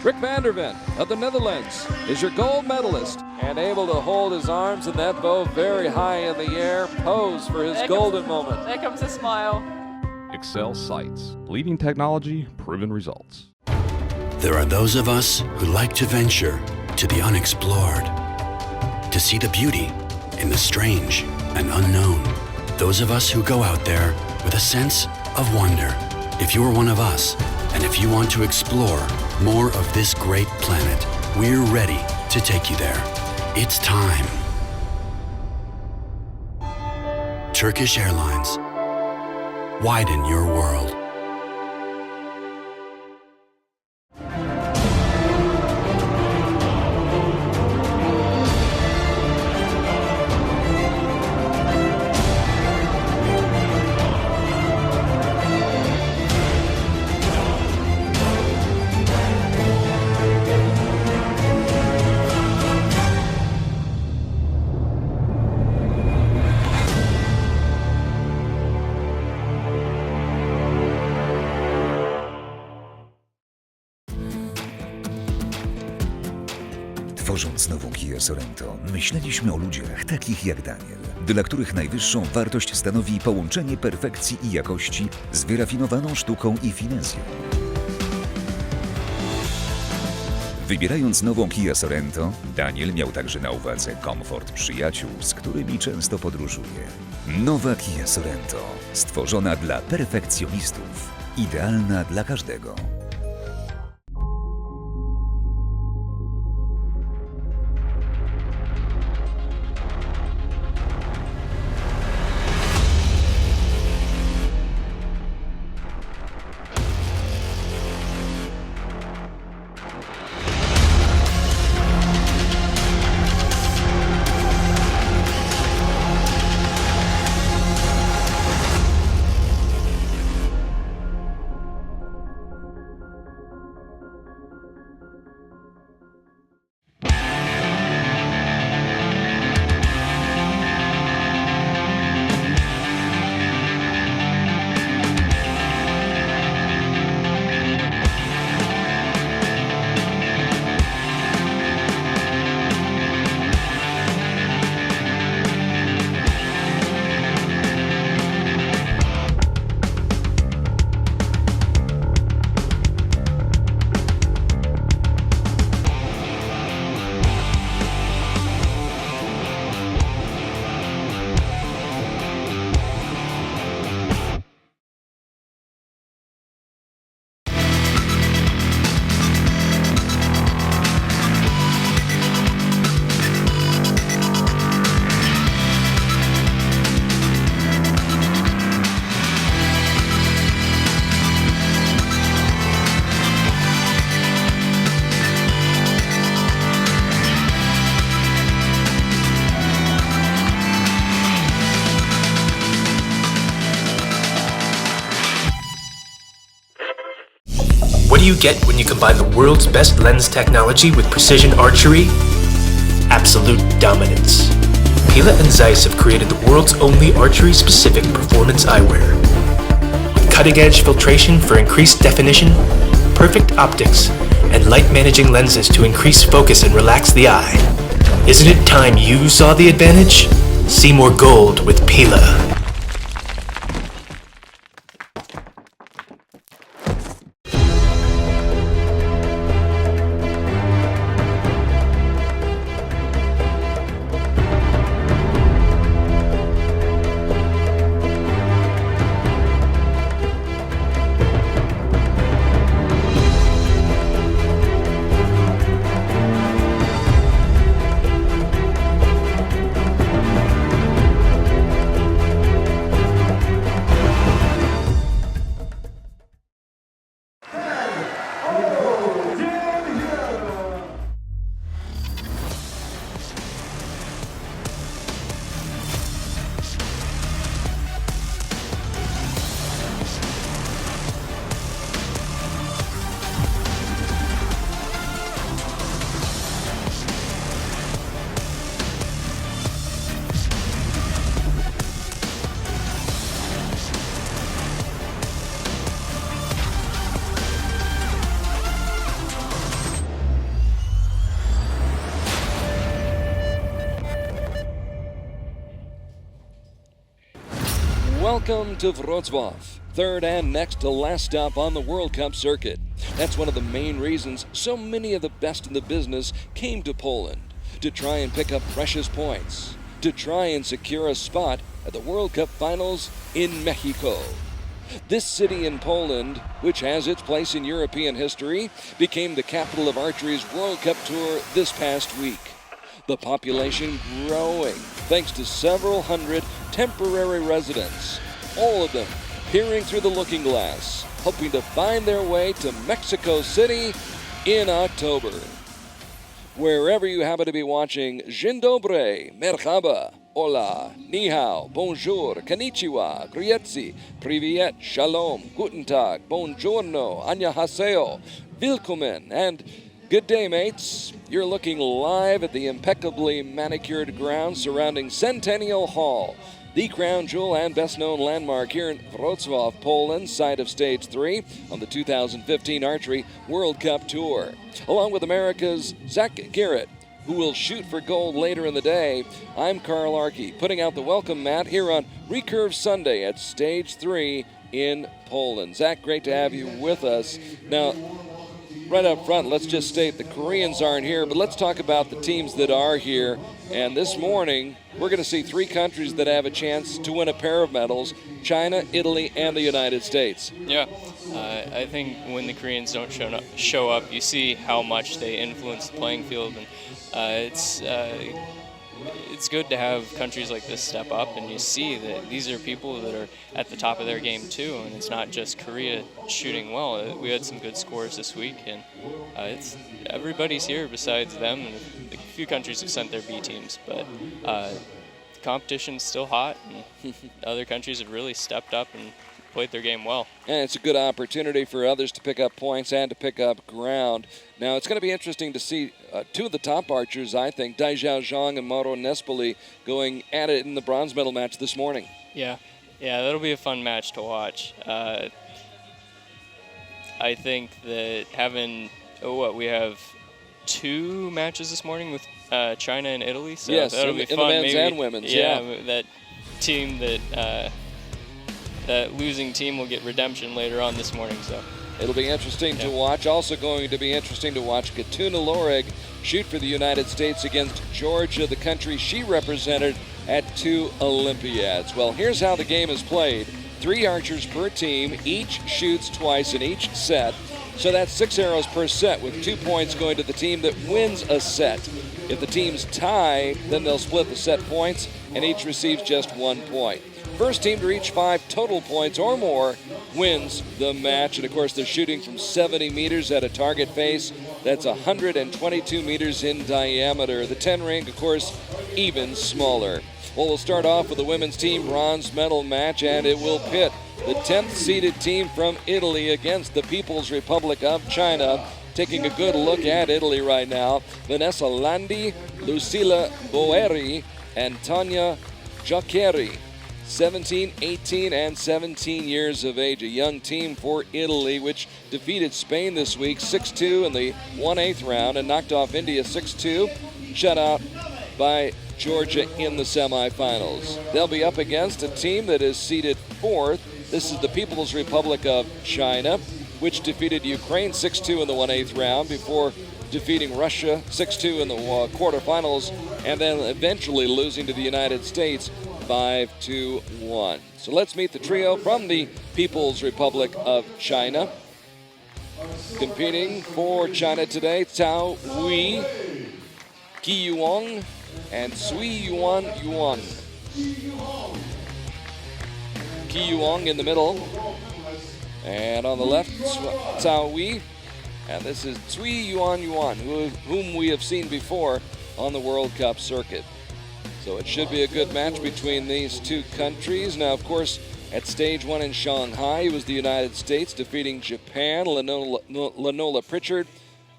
Rick van der Ven of the Netherlands is your gold medalist and able to hold his arms and that bow very high in the air, pose for his golden moment. There comes a smile. Excel Sights. Leading technology, proven results. There are those of us who like to venture to the unexplored, to see the beauty in the strange and unknown. Those of us who go out there with a sense of wonder. If you're one of us, and if you want to explore more of this great planet, we're ready to take you there. It's time. Turkish Airlines. Widen your world. Tworząc nową Kia Sorento, myśleliśmy o ludziach takich jak Daniel, dla których najwyższą wartość stanowi połączenie perfekcji i jakości z wyrafinowaną sztuką i finezją. Wybierając nową Kia Sorento, Daniel miał także na uwadze komfort przyjaciół, z którymi często podróżuje. Nowa Kia Sorento, stworzona dla perfekcjonistów, idealna dla każdego. What do you get when you combine the world's best lens technology with precision archery? Absolute dominance. Pila and Zeiss have created the world's only archery-specific performance eyewear. With cutting-edge filtration for increased definition, perfect optics, and light-managing lenses to increase focus and relax the eye. Isn't it time you saw the advantage? See more gold with Pila. Welcome to Wroclaw, third and next to last stop on the World Cup circuit. That's one of the main reasons so many of the best in the business came to Poland, to try and pick up precious points, to try and secure a spot at the World Cup finals in Mexico. This city in Poland, which has its place in European history, became the capital of archery's World Cup tour this past week. The population growing thanks to several hundred temporary residents, all of them peering through the looking glass, hoping to find their way to Mexico City in October. Wherever you happen to be watching, Dzień dobry, merhaba, hola, ni hao, bonjour, konnichiwa, grüezi, privyet, shalom, guten tag, buongiorno, annyeonghaseyo, willkommen, and good day, mates. You're looking live at the impeccably manicured grounds surrounding Centennial Hall, the crown jewel and best-known landmark here in Wrocław, Poland, site of Stage 3 on the 2015 Archery World Cup Tour. Along with America's Zach Garrett, who will shoot for gold later in the day, I'm Carl Arky, putting out the welcome mat here on Recurve Sunday at Stage 3 in Poland. Zach, great to have you with us. Now, right up front, let's just state the Koreans aren't here, but let's talk about the teams that are here. And this morning, we're going to see three countries that have a chance to win a pair of medals: China, Italy, and the United States. Yeah, I think when the Koreans don't show up, you see how much they influence the playing field, and it's good to have countries like this step up, and you see that these are people that are at the top of their game too, and it's not just Korea shooting well. We had some good scores this week, and it's everybody's here besides them, and a few countries have sent their B teams, but the competition's still hot, and other countries have really stepped up and played their game well. And it's a good opportunity for others to pick up points and to pick up ground. Now, it's going to be interesting to see two of the top archers, I think, Dai Xiao Zhang and Mauro Nespoli, going at it in the bronze medal match this morning. Yeah, that'll be a fun match to watch. I think that we have two matches this morning with China and Italy, so yes, that'll be fun. In the men's Maybe, and women's, yeah. That team that losing team will get redemption later on this morning, so it'll be interesting to watch. Also going to be interesting to watch Katuna Lorig shoot for the United States against Georgia, the country she represented at 2 Olympiads. Well, here's how the game is played. 3 archers per team, each shoots twice in each set. So that's 6 arrows per set, with 2 points going to the team that wins a set. If the teams tie, then they'll split the set points, and each receives just 1 point. First team to reach 5 total points or more wins the match. And, of course, they're shooting from 70 meters at a target face. That's 122 meters in diameter. The 10 ring, of course, even smaller. Well, we'll start off with the women's team bronze medal match, and it will pit the 10th seeded team from Italy against the People's Republic of China. Taking a good look at Italy right now, Vanessa Landi, Lucilla Boeri, and Tania Giaccheri. 17, 18, and 17 years of age. A young team for Italy, which defeated Spain this week 6-2 in the 1/8 round and knocked off India 6-2, shut out by Georgia in the semifinals. They'll be up against a team that is seeded 4th. This is the People's Republic of China, which defeated Ukraine 6-2 in the 1/8 round before defeating Russia 6-2 in the quarterfinals, and then eventually losing to the United States 5-1. So let's meet the trio from the People's Republic of China. Competing for China today, Cao Wei, Qi Yuang, and Sui Yuan Yuan. Qi Yuang in the middle, and on the left, Cao Wei, and this is Sui Yuan Yuan, whom we have seen before on the World Cup circuit. So it should be a good match between these two countries. Now, of course, at stage 1 in Shanghai, it was the United States defeating Japan, Lenola Pritchard,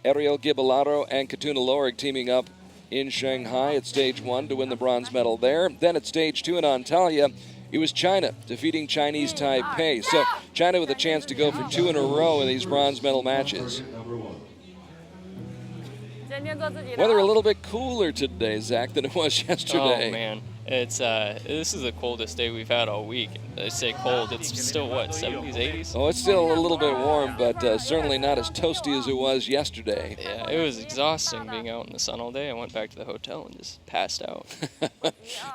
Ariel Gibalato, and Katuna Lorig teaming up in Shanghai at stage 1 to win the bronze medal there. Then at stage 2 in Antalya, it was China defeating Chinese Taipei. So China with a chance to go for 2 in a row in these bronze medal matches. Weather a little bit cooler today, Zach, than it was yesterday. Oh, man. It's this is the coldest day we've had all week. I say cold, it's still what, 70s, 80s? Oh, it's still a little bit warm, but certainly not as toasty as it was yesterday. Yeah, it was exhausting being out in the sun all day. I went back to the hotel and just passed out.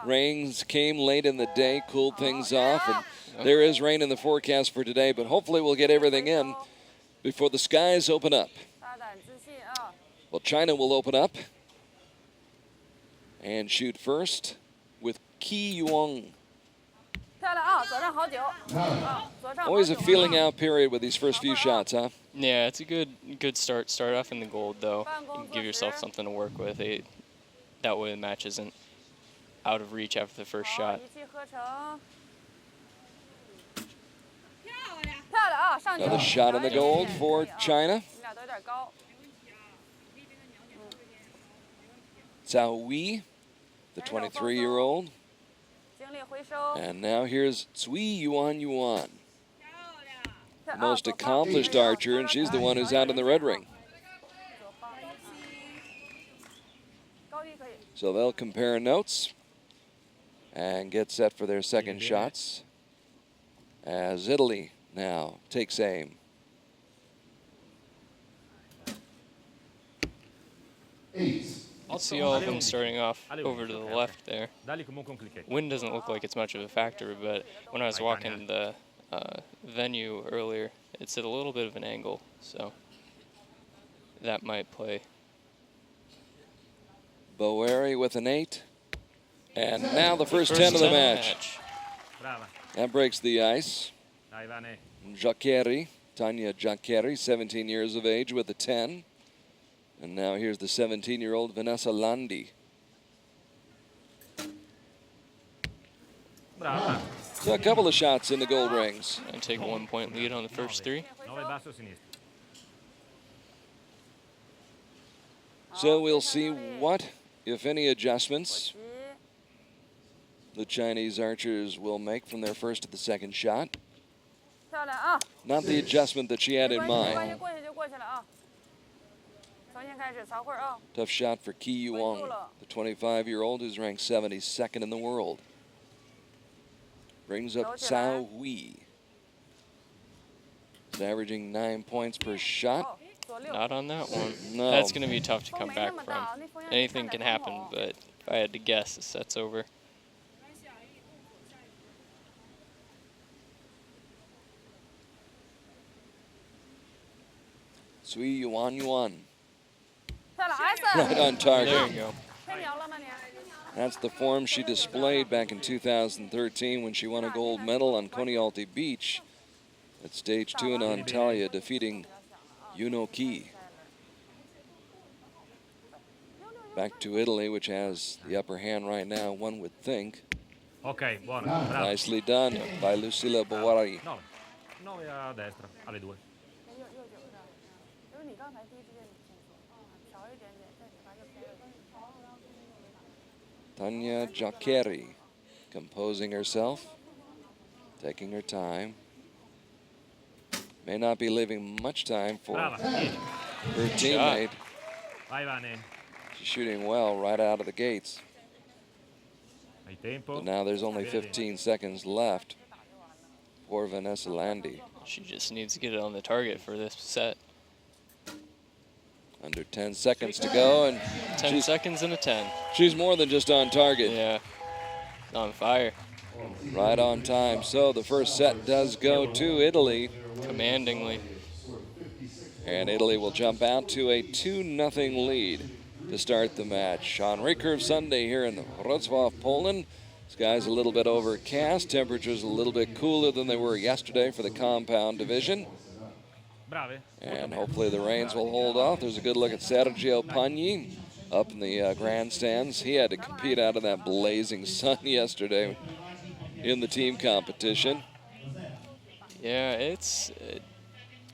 Rains came late in the day, cooled things off, and there is rain in the forecast for today, but hopefully we'll get everything in before the skies open up. Well, China will open up and shoot first with Qi Yuan. Always a feeling out period with these first few shots, huh? Yeah, it's a good start. Start off in the gold, though. You can give yourself something to work with. That way the match isn't out of reach after the first shot. Another shot in the gold for China. Zhao Wei, the 23-year-old. And now here's Cui Yuan, the most accomplished archer, and she's the one who's out in the red ring. So they'll compare notes and get set for their second shots as Italy now takes aim. I'll see all of them starting off over to the left there. Wind doesn't look like it's much of a factor, but when I was walking the venue earlier, it's at a little bit of an angle, so that might play. Boeri with an 8. And now the first 10 of the match. That breaks the ice. Jacqueri, Tanya Jacqueri, 17 years of age with a 10. And now here's the 17-year-old Vanessa Landi. So a couple of shots in the gold rings. And take a 1-point lead on the first 3. So we'll see what, if any, adjustments the Chinese archers will make from their first to the second shot. Not the adjustment that she had in mind. Tough shot for Qi Yuan, the 25-year-old who's ranked 72nd in the world. Brings up Zhao Wei. He's averaging 9 points per shot. Not on that one. No. That's going to be tough to come back from. Anything can happen, but if I had to guess, the set's over. Cui Yuan. Right on target. There you go. That's the form she displayed back in 2013 when she won a gold medal on Konialty Beach at stage 2 in Antalya, defeating Yuno Ki. Back to Italy, which has the upper hand right now, one would think. Ok, buono. Nicely done by Lucilla Boari. No, a destra, alle 2. Tanya Jacqueri composing herself, taking her time. May not be leaving much time for her teammate. She's shooting well right out of the gates. But now there's only 15 seconds left for Vanessa Landi. She just needs to get it on the target for this set. Under 10 seconds to go, and 10 seconds and a 10. She's more than just on target. Yeah, on fire. Right on time. So the first set does go to Italy. Commandingly. And Italy will jump out to a 2-0 lead to start the match. On Recurve Sunday here in Wroclaw, Poland. Skies a little bit overcast. Temperatures a little bit cooler than they were yesterday for the compound division. And hopefully the rains will hold off. There's a good look at Sergio Pagni up in the grandstands. He had to compete out of that blazing sun yesterday in the team competition. Yeah, it's a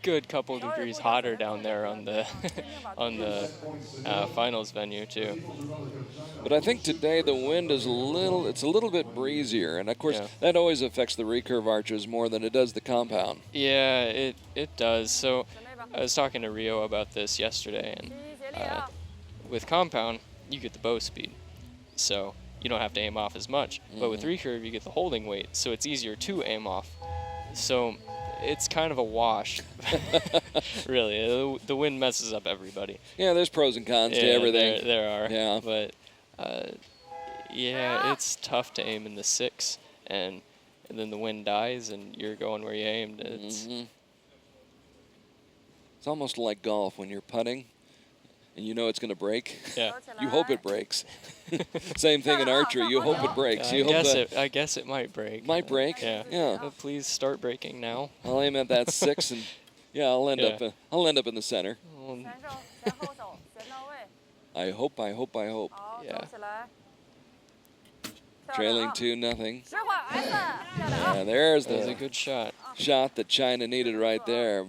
good couple degrees hotter down there on the on the finals venue too. But I think today the wind is a little bit breezier, and of course that always affects the recurve archers more than it does the compound. Yeah, it does. So I was talking to Rio about this yesterday, and with compound you get the bow speed, so you don't have to aim off as much. But with recurve, you get the holding weight, so it's easier to aim off. So it's kind of a wash, really. The wind messes up everybody. Yeah, there's pros and cons to everything. There are. Yeah. But yeah, it's tough to aim in the 6, and then the wind dies, and you're going where you aimed. It's It's almost like golf when you're putting and you know it's going to break. yeah. You hope it breaks. Same thing in archery. You hope it breaks. I You hope that I guess it might break. might break. Yeah. But please start breaking now. I'll aim at that 6, and yeah, I'll end Yeah. up in the center. Well, 选手前后手旋到位， I hope. 好， Yeah. 走起来， Trailing 2-0. 直缓 S， 漂亮啊！ And there's that was a the good shot. shot that China needed right there.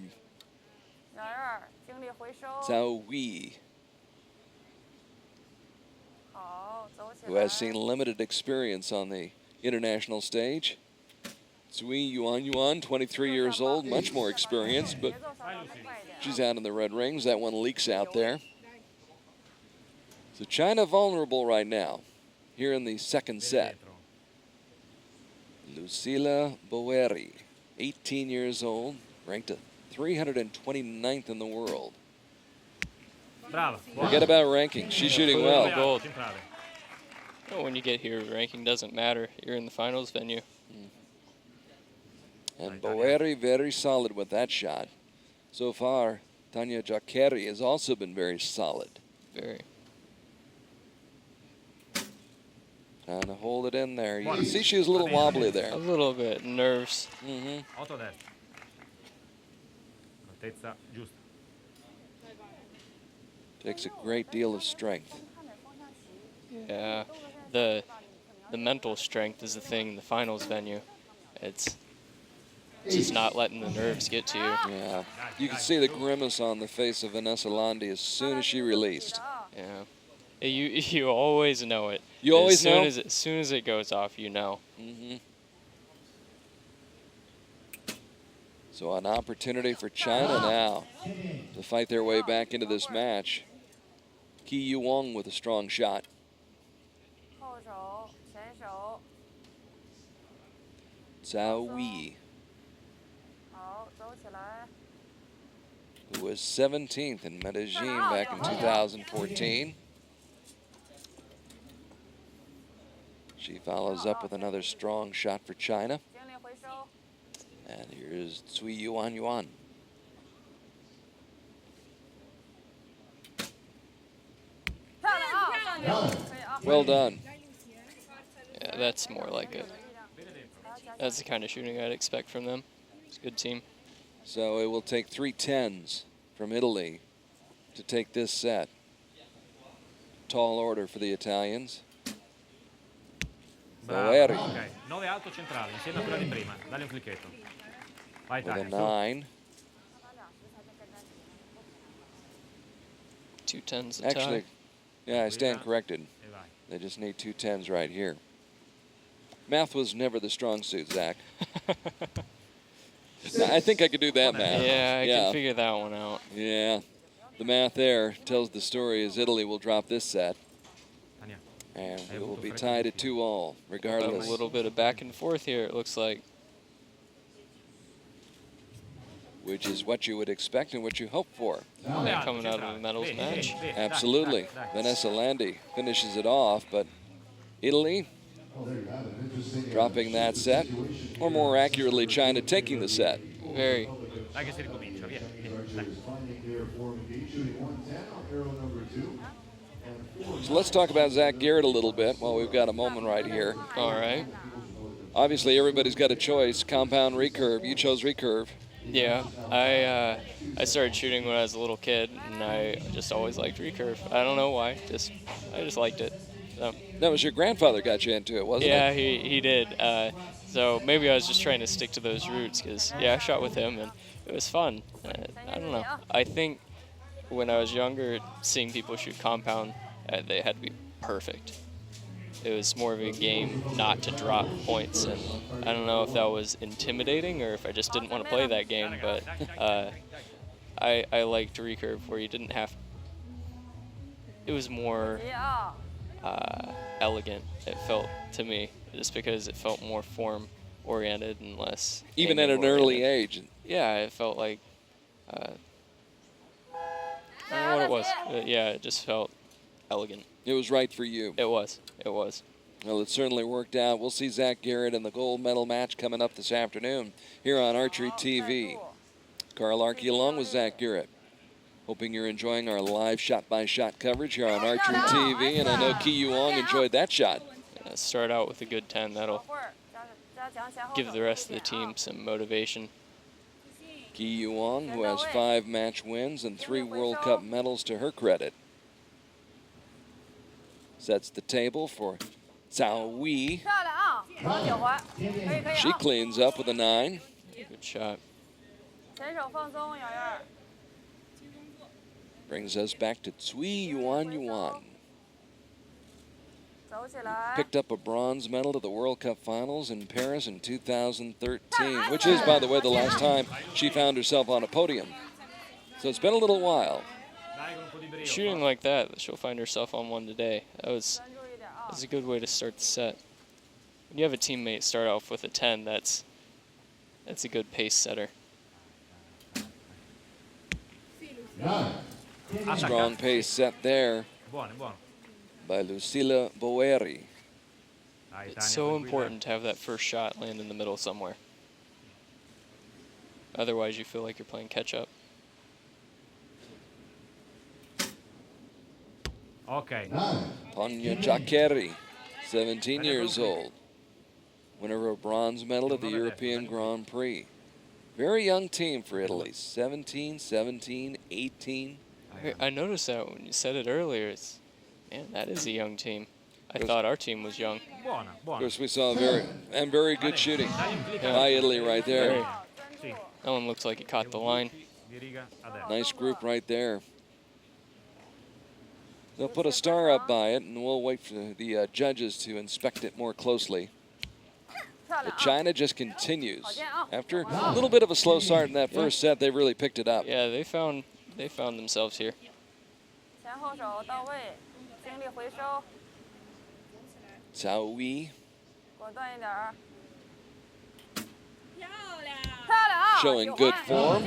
2-2，精力回收， Zhao Wei, 好，走起 who 来 has。seen limited experience on the international stage. Zui Yuan, 23 years old, much more experienced, but 节奏稍微快一点。 she's out in the red rings. That one leaks out there. So China vulnerable right now, here in the second set. Lucila Boeri, 18 years old, ranked 329th in the world. Brava. Forget about ranking. She's shooting well. Gold. Centrale. Well, when you get here, ranking doesn't matter. You're in the finals venue. And Boeri very solid with that shot. So far, Tanya Jacqueri has also been very solid. Very. Trying to hold it in there. You can see she was a little wobbly there. A little bit. Nerves. 8 destra. Altezza giusta. Takes a great deal of strength. Yeah. The mental strength is the thing in the finals venue. It's just not letting the nerves get to you. Yeah. You can see the grimace on the face of Vanessa Landi as soon as she released. Yeah. You always know it. You always know? As soon as it goes off, you know. So an opportunity for China now to fight their way back into this match. Qi Yuang with a strong shot. 后手前手， Zhao Wei, 好，走起来， who was 17th in Medellin back in 2014. She follows up with another strong shot for China. 精力回收， And here's Cui Yuan. Well done. Yeah, that's more like it. That's the kind of shooting I'd expect from them. It's a good team. So it will take 3 10s from Italy to take this set. Tall order for the Italians. Bravo. Boeri Ok, 9 alto centrale, insieme a quella di prima. Dagli un clicchetto. Vai with a Tania, su. 9. 2 10s a Actually, tie. yeah, I stand corrected. E vai. They just need 2 10s right here. Math was never the strong suit, Zach. I think I could do that math. Yeah, I can figure that one out. Yeah. The math there tells the story as Italy will drop this set. Tania. And we will be tied at 2-all, A regardless. little bit of back and forth here, it looks like. Which is what you would expect and what you hope for. 9 alto Coming out of centrale. the medals Bene, match. bene, bene. Absolutely. Dai, dai, dai. Vanessa Landi finishes it off, but Italy dropping that set, or more accurately, China taking the set. Very. Dai che si ricomincia, via. Dai. So let's talk about Zach Garrett a little bit while we've got a moment right here. All right. Obviously, everybody's got a choice. Compound recurve. You chose recurve. Yeah, I started shooting when I was a little kid, and I just always liked recurve. I don't know why. I just liked it. So, That was your grandfather got you into it, wasn't yeah, it? he did. So maybe I was just trying to stick to those roots because I shot with him and it was fun. I don't know. I think when I was younger, seeing people shoot compound, they had to be perfect. It was more of a game not to drop points, and I don't know if that was intimidating or if I just didn't want to play that game, but I liked recurve where you didn't have. It was more. 一啊， elegant, it felt to me, just because it felt more form oriented and less Even at an hanging early oriented. age. Yeah, it felt like I don't know what it was. But yeah, it just felt elegant. It was right for you. It was. It was. Well, it certainly worked out. We'll see Zach Garrett in the gold medal match coming up this afternoon here on Archery TV. Carl Arky along with Zach Garrett. Hoping you're enjoying our live shot-by-shot coverage here on Archery TV, and I know Ki Yuong enjoyed that shot. Start out with a good 10. That'll give the rest of the team some motivation. Ki Yuong, who has 5 match wins and 3 World Cup medals to her credit. Sets the table for Zhao Wei. She cleans up with a 9. Good shot. Brings us back to Cui Yuan Yuan. Picked up a bronze medal at the World Cup Finals in Paris in 2013, which is, by the way, the last time she found herself on a podium. So it's been a little while. Shooting like that, she'll find herself on one today. That was a good way to start the set. When you have a teammate start off with a 10, that's a good pace setter. Strong pace set there Buono, buono. by Lucilla Boeri. It's so important to have that first shot land in the middle somewhere. Otherwise, you feel like you're playing catch up. Ok. Tonya Jacqueri, 17 years old. Winner of a bronze medal at the European Grand Prix. Very young team for Italy. 17, 17, 18. I noticed that when you said it earlier. Man, that is a young team. I thought our team was young. Buona, Of buona. course, we saw very good shooting by Italy right there. Sì, That one looks like it caught the line. di riga a destra. Nice group right there. They'll put a star up by it, and we'll wait for the judges to inspect it more closely. But China just continues. After a little bit of a slow start in that first set, they really picked it up. Yeah, they found themselves here. Zhao Wei showing good form.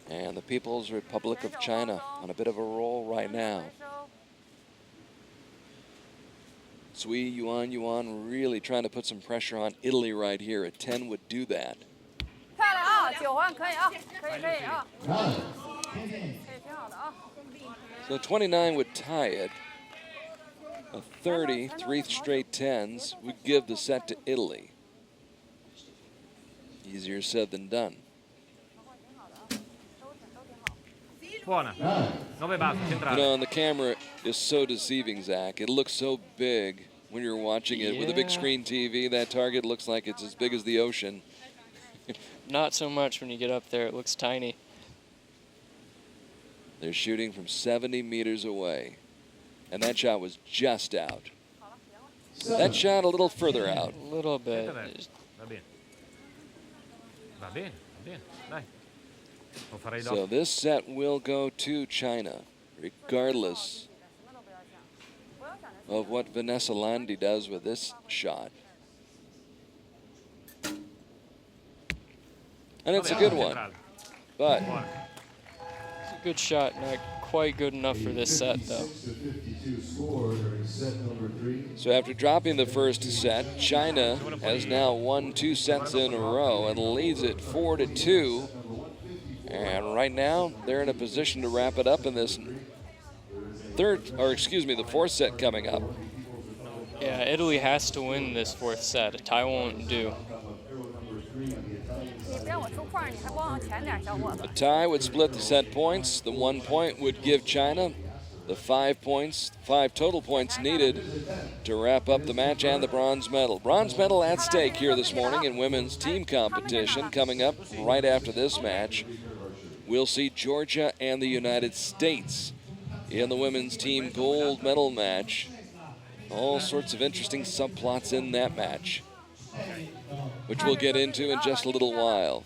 And the People's Republic of China on a bit of a roll right now. Cui Yuan Yuan really trying to put some pressure on Italy right here. A 10 would do that. So 29 would tie it. A 30, 3 straight 10s would give the set to Italy. Easier said than done. Buona. 9 base, You centrale. know, and the camera is so deceiving, Zach. It looks so big when you're watching it. With a big Yeah. screen TV, that target looks like it's as big as the ocean. Not so much when you get up there. It looks tiny. They're shooting from 70 meters away. And that shot was just out. That shot a little further out. A little bit. Va bene. Va bene, va bene. Dai. Lo farei So dopo. this set will go to China, regardless of what Vanessa Landi does with this shot. And it's a good one, Centrale. but Buona. It's a good shot. Not quite good enough for this set, though. so after dropping the first set, China has now won 2 sets in a row and leads it 4-2. And right now, they're in a position to wrap it up in this the fourth set coming up. Yeah, Italy has to win this fourth set. A tie won't do. The tie would split the set points. The 1 point would give China the 5 total points needed to wrap up the match and the bronze medal. Bronze medal at stake here this morning in women's team competition. Coming up right after this match, we'll see Georgia and the United States in the women's team gold medal match. All sorts of interesting subplots in that match, which we'll get into in just a little while.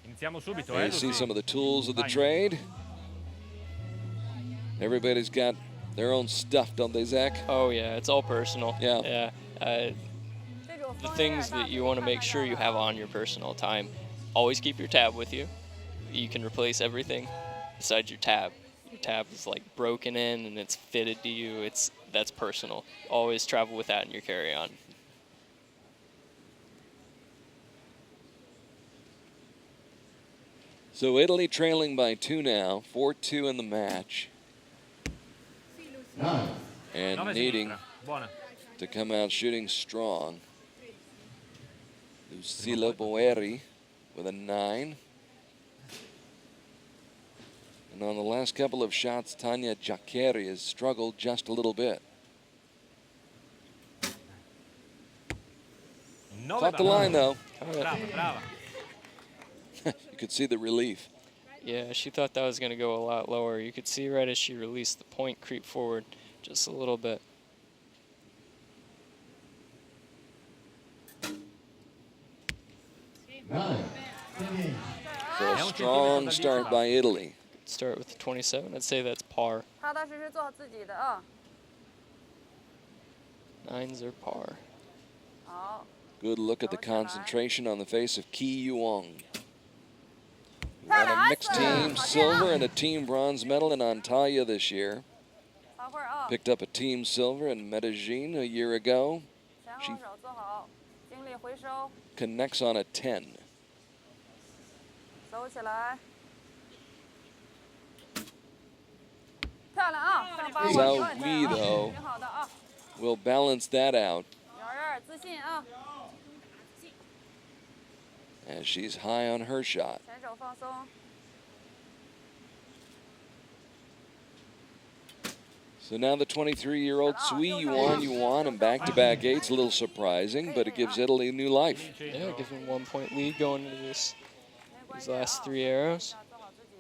Iniziamo subito, And you see Lucy. some of the tools of the trade. Everybody's got their own stuff, don't they, Zach? Oh yeah, it's all personal. Yeah. Yeah. The things that you want to make sure you have on your personal time. Always keep your tab with you. You can replace everything besides your tab. Your tab is like broken in and it's fitted to you. That's personal. Always travel with that in your carry-on. So Italy trailing by 2 now, 4-2 in the match. And 9 needing sinistra. Buona. to come out shooting strong. Lucila Boeri with a 9. And on the last couple of shots, Tanya Giaccheri has struggled just a little bit. 9 Caught the brava. line, though. Brava, brava. You could see the relief. Yeah, she thought that was going to go a lot lower. You could see right as she released the point creep forward just a little bit. So a strong start by Italy. Start with the 27. I'd say that's par. 踏踏实实做好自己的啊。 Nines are par. 好， Good look at the concentration on the face of Ki Yuong. Won a mixed team silver and a team bronze medal in Antalya this year. 好会儿啊， Picked up a team silver in Medellin a year ago. 前后手做好，精力回收， Connects on a 10. 走起来。漂亮啊，上八 So 稳 we, 啊， though, 挺好的啊， will balance that out 小人自信啊， as she's high on her shot. 前手放松。 So now the 23-year-old Sui Yuan and back-to-back 8's a little surprising, but it gives Italy new life. Yeah, give them 1 point lead going into these last 3 arrows. 要做好自己。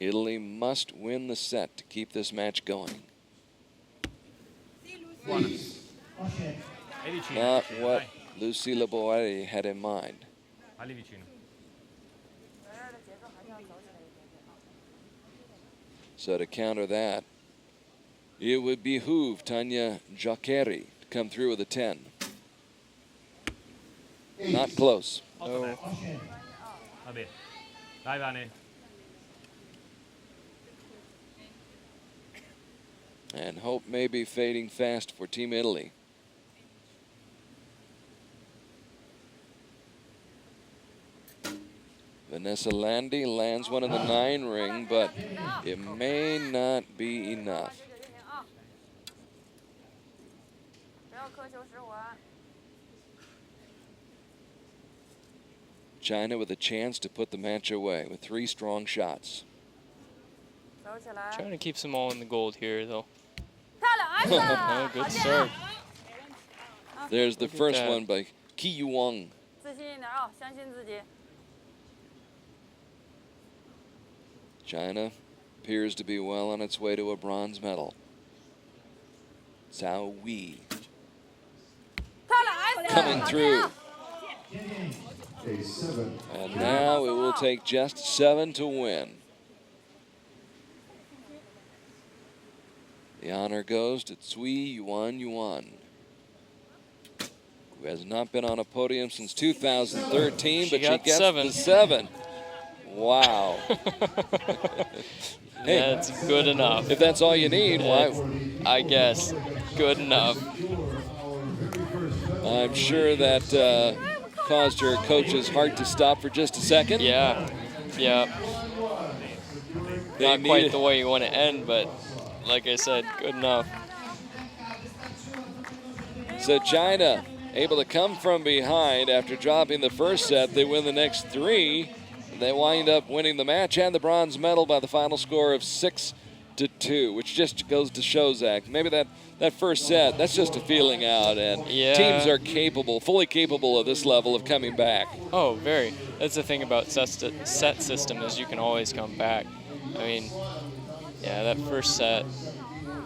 Italy must win the set to keep this match going. Buona. È vicino. Not vicino, what dai. Lucila Boeri had in mind. Va lì vicino. 小人的节奏还是要走起来一点点啊。 So to counter that, it would behoove Tanya Giaccheri to come through with a 10. Not close. Otto bene. Va bene. Dai Vane. And hope may be fading fast for Team Italy. Vanessa Landi lands one in the 9 ring, but it may not be enough. 这个运营啊，不要苛求实环。 China with a chance to put the match away with 3 strong shots. 走起来。 Trying to keep them all in the gold here, though. 漂亮，安 Oh, 生， good 好剑 start. 啊！ There's the Look at first that. one by Ki Yuong. 自信一点啊，相信自己。 China appears to be well on its way to a bronze medal. Cao Wei 漂亮，安生， coming 好剑 through. 啊！ And now it will take just 7 to win. The honor goes to Tsui Yuan, who has not been on a podium since 2013, but she got gets 7. the 7. Wow. Hey. That's good enough. If that's all you need, why? I guess. Good enough. I'm sure that caused her coach's heart to stop for just a second. Yeah. Yeah. They Not quite needed- the way you want to end, but like I said, good enough. So China able to come from behind after dropping the first set. They win the next 3. They wind up winning the match and the bronze medal by the final score of 6-2, which just goes to show, Zach, maybe that first set, that's just a feeling out, and Yeah. teams are capable, fully capable of this level of coming back. Oh, very. That's the thing about set system is you can always come back. I mean, yeah, that first set,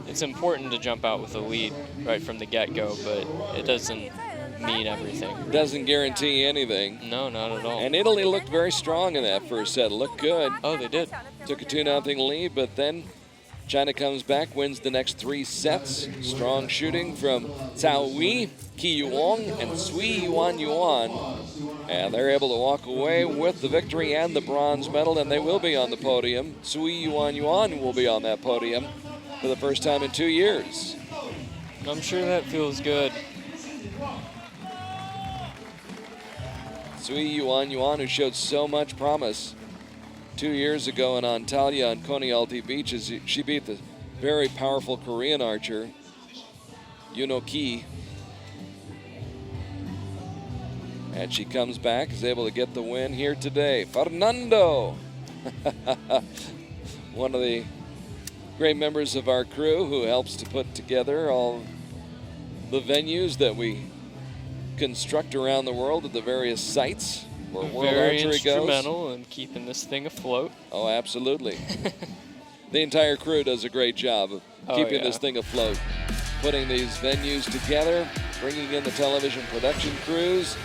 it's important to jump out with a lead right from the get-go, but it doesn't mean everything. Doesn't guarantee anything. No, not at all. And Italy looked very strong in that first set. Looked good. Oh, they did. Took a 2-0 lead, but then China comes back, wins the next 3 sets. Strong shooting from Cao Wei, Qi Yuong, and Sui Yuan Yuan. And they're able to walk away with the victory and the bronze medal, and they will be on the podium. Sui Yuan Yuan will be on that podium for the first time in 2 years. I'm sure that feels good. Sui Yuan Yuan, who showed so much promise 2 years ago in Antalya on Konyaaltı Beaches. She beat the very powerful Korean archer, Yuno Ki. And she comes back, is able to get the win here today. Fernando, one of the great members of our crew who helps to put together all the venues that we construct around the world at the various sites where World Very Archery goes. instrumental in keeping this thing afloat. Oh, absolutely. The entire crew does a great job of keeping this thing afloat, putting these venues together, bringing in the television production crews,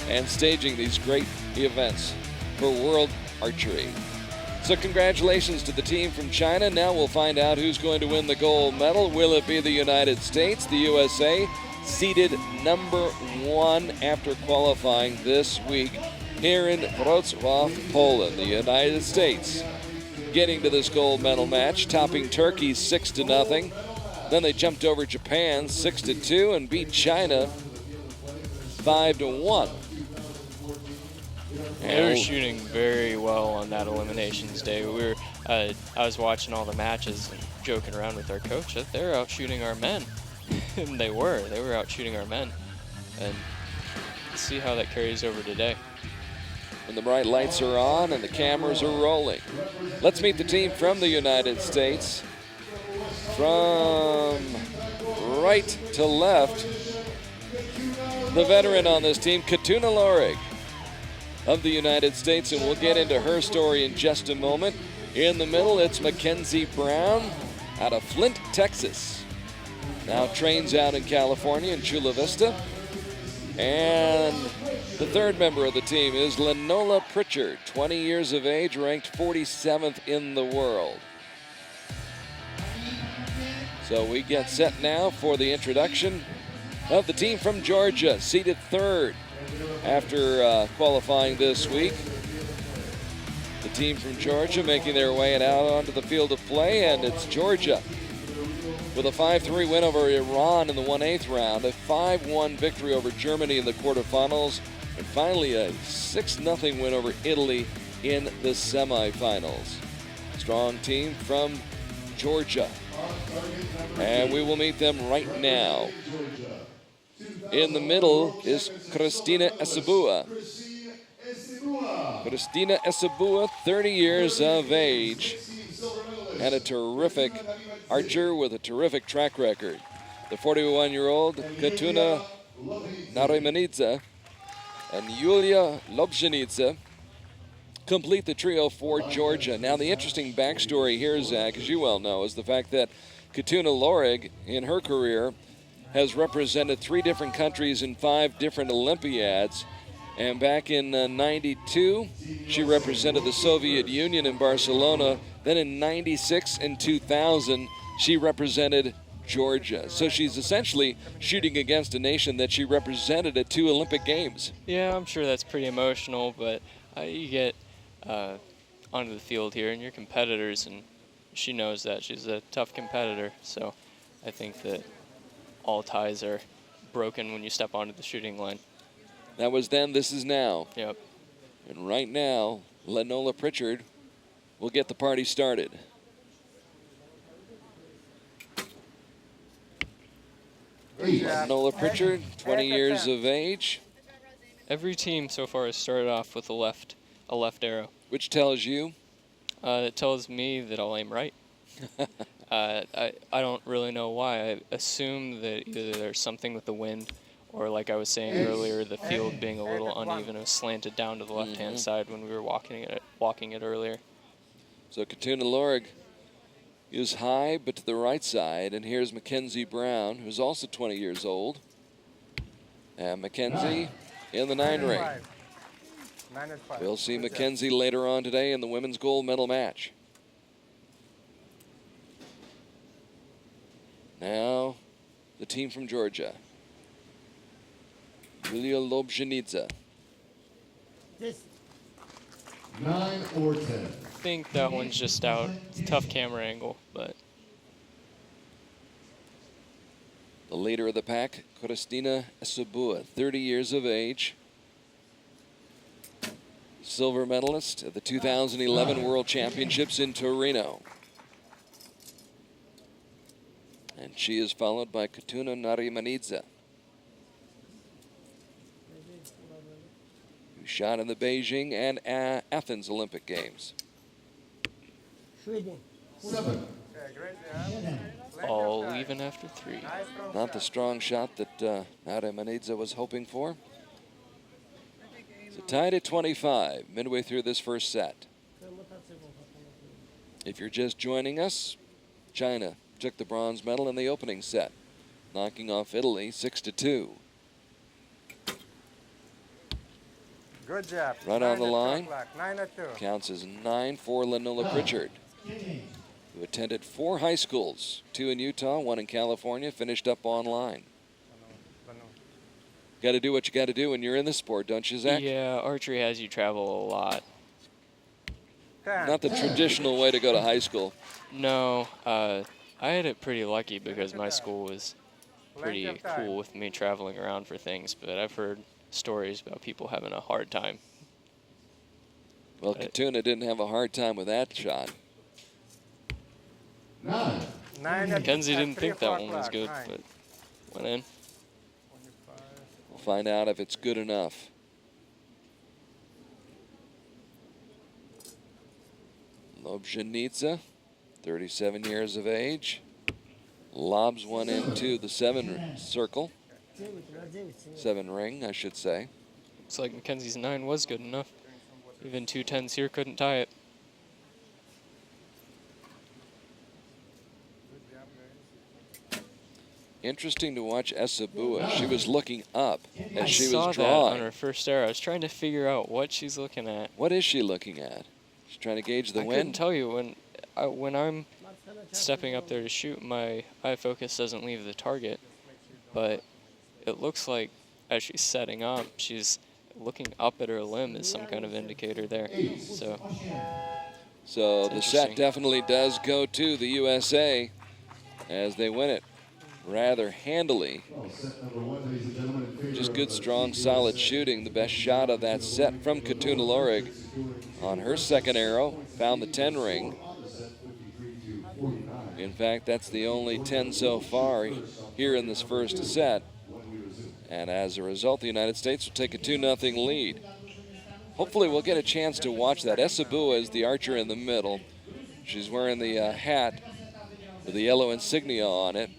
and staging these great events for World Archery. So congratulations to the team from China. Now we'll find out who's going to win the gold medal. Will it be the United States, the USA, seeded number 1 after qualifying this week here in Wroclaw, Poland? The United States getting to this gold medal match, topping Turkey 6-0. Then they jumped over Japan 6-2 and beat China 5-1. They were shooting very well on that eliminations day. I was watching all the matches and joking around with our coach that they're out shooting our men. And they were out shooting our men. And see how that carries over today. And the bright lights are on and the cameras are rolling. Let's meet the team from the United States. From right to left, the veteran on this team, Katuna Lorig of the United States, and we'll get into her story in just a moment. In the middle, it's Mackenzie Brown out of Flint, Texas. Now trains out in California in Chula Vista. And the third member of the team is Lenola Pritchard, 20 years of age, ranked 47th in the world. So we get set now for the introduction of the team from Georgia, seeded 3rd after qualifying this week. The team from Georgia making their way out onto the field of play, and it's Georgia with a 5-3 win over Iran in the 1/8 round, a 5-1 victory over Germany in the quarterfinals, and finally a 6-0 win over Italy in the semifinals. Strong team from Georgia, and we will meet them right now. In the middle is Christina Esabua. Christina Esabua, 30 years of age, and a terrific archer with a terrific track record. The 41-year-old Katuna Narimanidze and Yulia Lobzhenidze complete the trio for Georgia. Now, the interesting backstory here, Zach, as you well know, is the fact that Katuna Lorig, in her career, has represented 3 different countries in 5 different Olympiads. And back in '92, she represented the Soviet Union in Barcelona. Then in '96 and 2000, she represented Georgia. So she's essentially shooting against a nation that she represented at 2 Olympic Games. Yeah, I'm sure that's pretty emotional, but you get onto the field here and you're competitors, and she knows that. She's a tough competitor, so I think that all ties are broken when you step onto the shooting line. That was then, this is now. Yep. And right now, Lenola Pritchard will get the party started. Lenola Pritchard, 20 years of age. Every team so far has started off with a left arrow. Which tells you? It tells me that I'll aim right. I don't really know why. I assume that either there's something with the wind, or like I was saying earlier, the field being a little uneven. It was slanted down to the left-hand side when we were walking it earlier. So Katuna Lorig is high, but to the right side. And here's Mackenzie Brown, who's also 20 years old. And Mackenzie in the 9 ring. We'll see Mackenzie later on today in the women's gold medal match. Now, the team from Georgia. Yulia Lobzhenidze. 9 or 10. I think that one's just out. It's a tough camera angle, but The leader of the pack, Christina Esabua, 30 years of age. Silver medalist at the 2011 World Championships in Torino. And she is followed by Katuna Narimanidze, who shot in the Beijing and Athens Olympic Games. 7. all even after 3. Not the strong shot that Narimanidze was hoping for. So tied at 25, midway through this first set. If you're just joining us, China took the bronze medal in the opening set, knocking off Italy 6-2. Good job. Right on the line. 9-2. Counts as 9 for Lenola Pritchard, who attended 4 high schools, 2 in Utah, 1 in California, finished up online. Got to do what you got to do when you're in the sport, don't you, Zach? Yeah, archery has you travel a lot. Not the traditional way to go to high school. No, I had it pretty lucky because my school was pretty cool with me traveling around for things, but I've heard stories about people having a hard time. Well, Katuna didn't have a hard time with that shot. 9. Mackenzie didn't think that one was good, but went in. We'll find out if it's good enough. Lobzhenidze, 37 years of age, lobs one into the 7 circle. 7 ring, I should say. Looks like Mackenzie's 9 was good enough. Even 2 10s here couldn't tie it. Interesting to watch Esabua. She was looking up as she I saw was that drawing. on her first arrow. I was trying to figure out what she's looking at. What is she looking at? She's trying to gauge the I wind. couldn't tell you. When I'm stepping up there to shoot, my eye focus doesn't leave the target, but it looks like as she's setting up, she's looking up at her limb is some kind of indicator there. So the set definitely does go to the USA as they win it rather handily. Just good, strong, solid shooting. The best shot of that set from Katuna Lorig on her second arrow. Found the 10 ring. In fact, that's the only 10 so far here in this first set. And as a result, the United States will take a 2-0 lead. Hopefully we'll get a chance to watch that. Esabua is the archer in the middle. She's wearing the hat with the yellow insignia on it.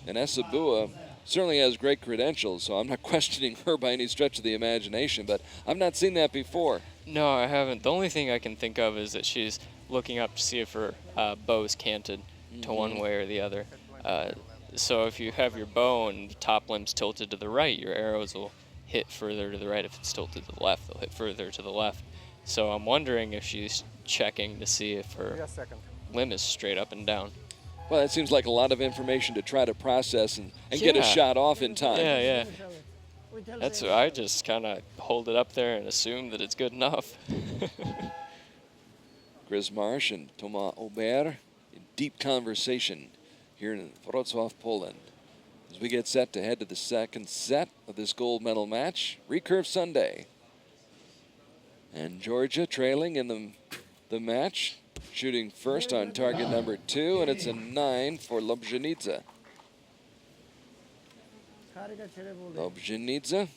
And Esabua certainly has great credentials, so I'm not questioning her by any stretch of the imagination, but I've not seen that before. No, I haven't. The only thing I can think of is that she's looking up to see if her bow is canted to one way or the other. So if you have your bow and the top limb's tilted to the right, your arrows will hit further to the right. If it's tilted to the left, they'll hit further to the left. So I'm wondering if she's checking to see if her limb is straight up and down. Well, that seems like a lot of information to try to process and get a shot off in time. Yeah. That's what I just kind of hold it up there and assume that it's good enough. Chris Marsh and Thomas Aubert in deep conversation here in Wroclaw, Poland. As we get set to head to the second set of this gold medal match, Recurve Sunday. And Georgia trailing in the match, shooting first on target number 2, and it's a 9 for Lobzhenidze. Lobzhenidze,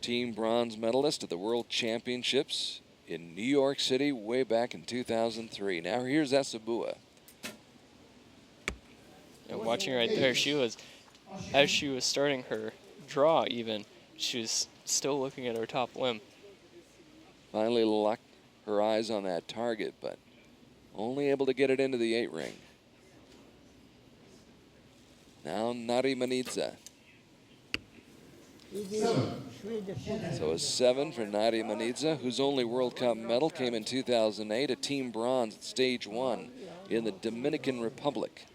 team bronze medalist at the World Championships in New York City way back in 2003. Now here's Esabua. And watching right there, as she was starting her draw even, she was still looking at her top limb. Finally locked her eyes on that target, but only able to get it into the 8 ring. Now Narimanidze. So a 7 for Nadia Manidza, whose only World Cup medal came in 2008, a team bronze at stage 1 in the Dominican Republic.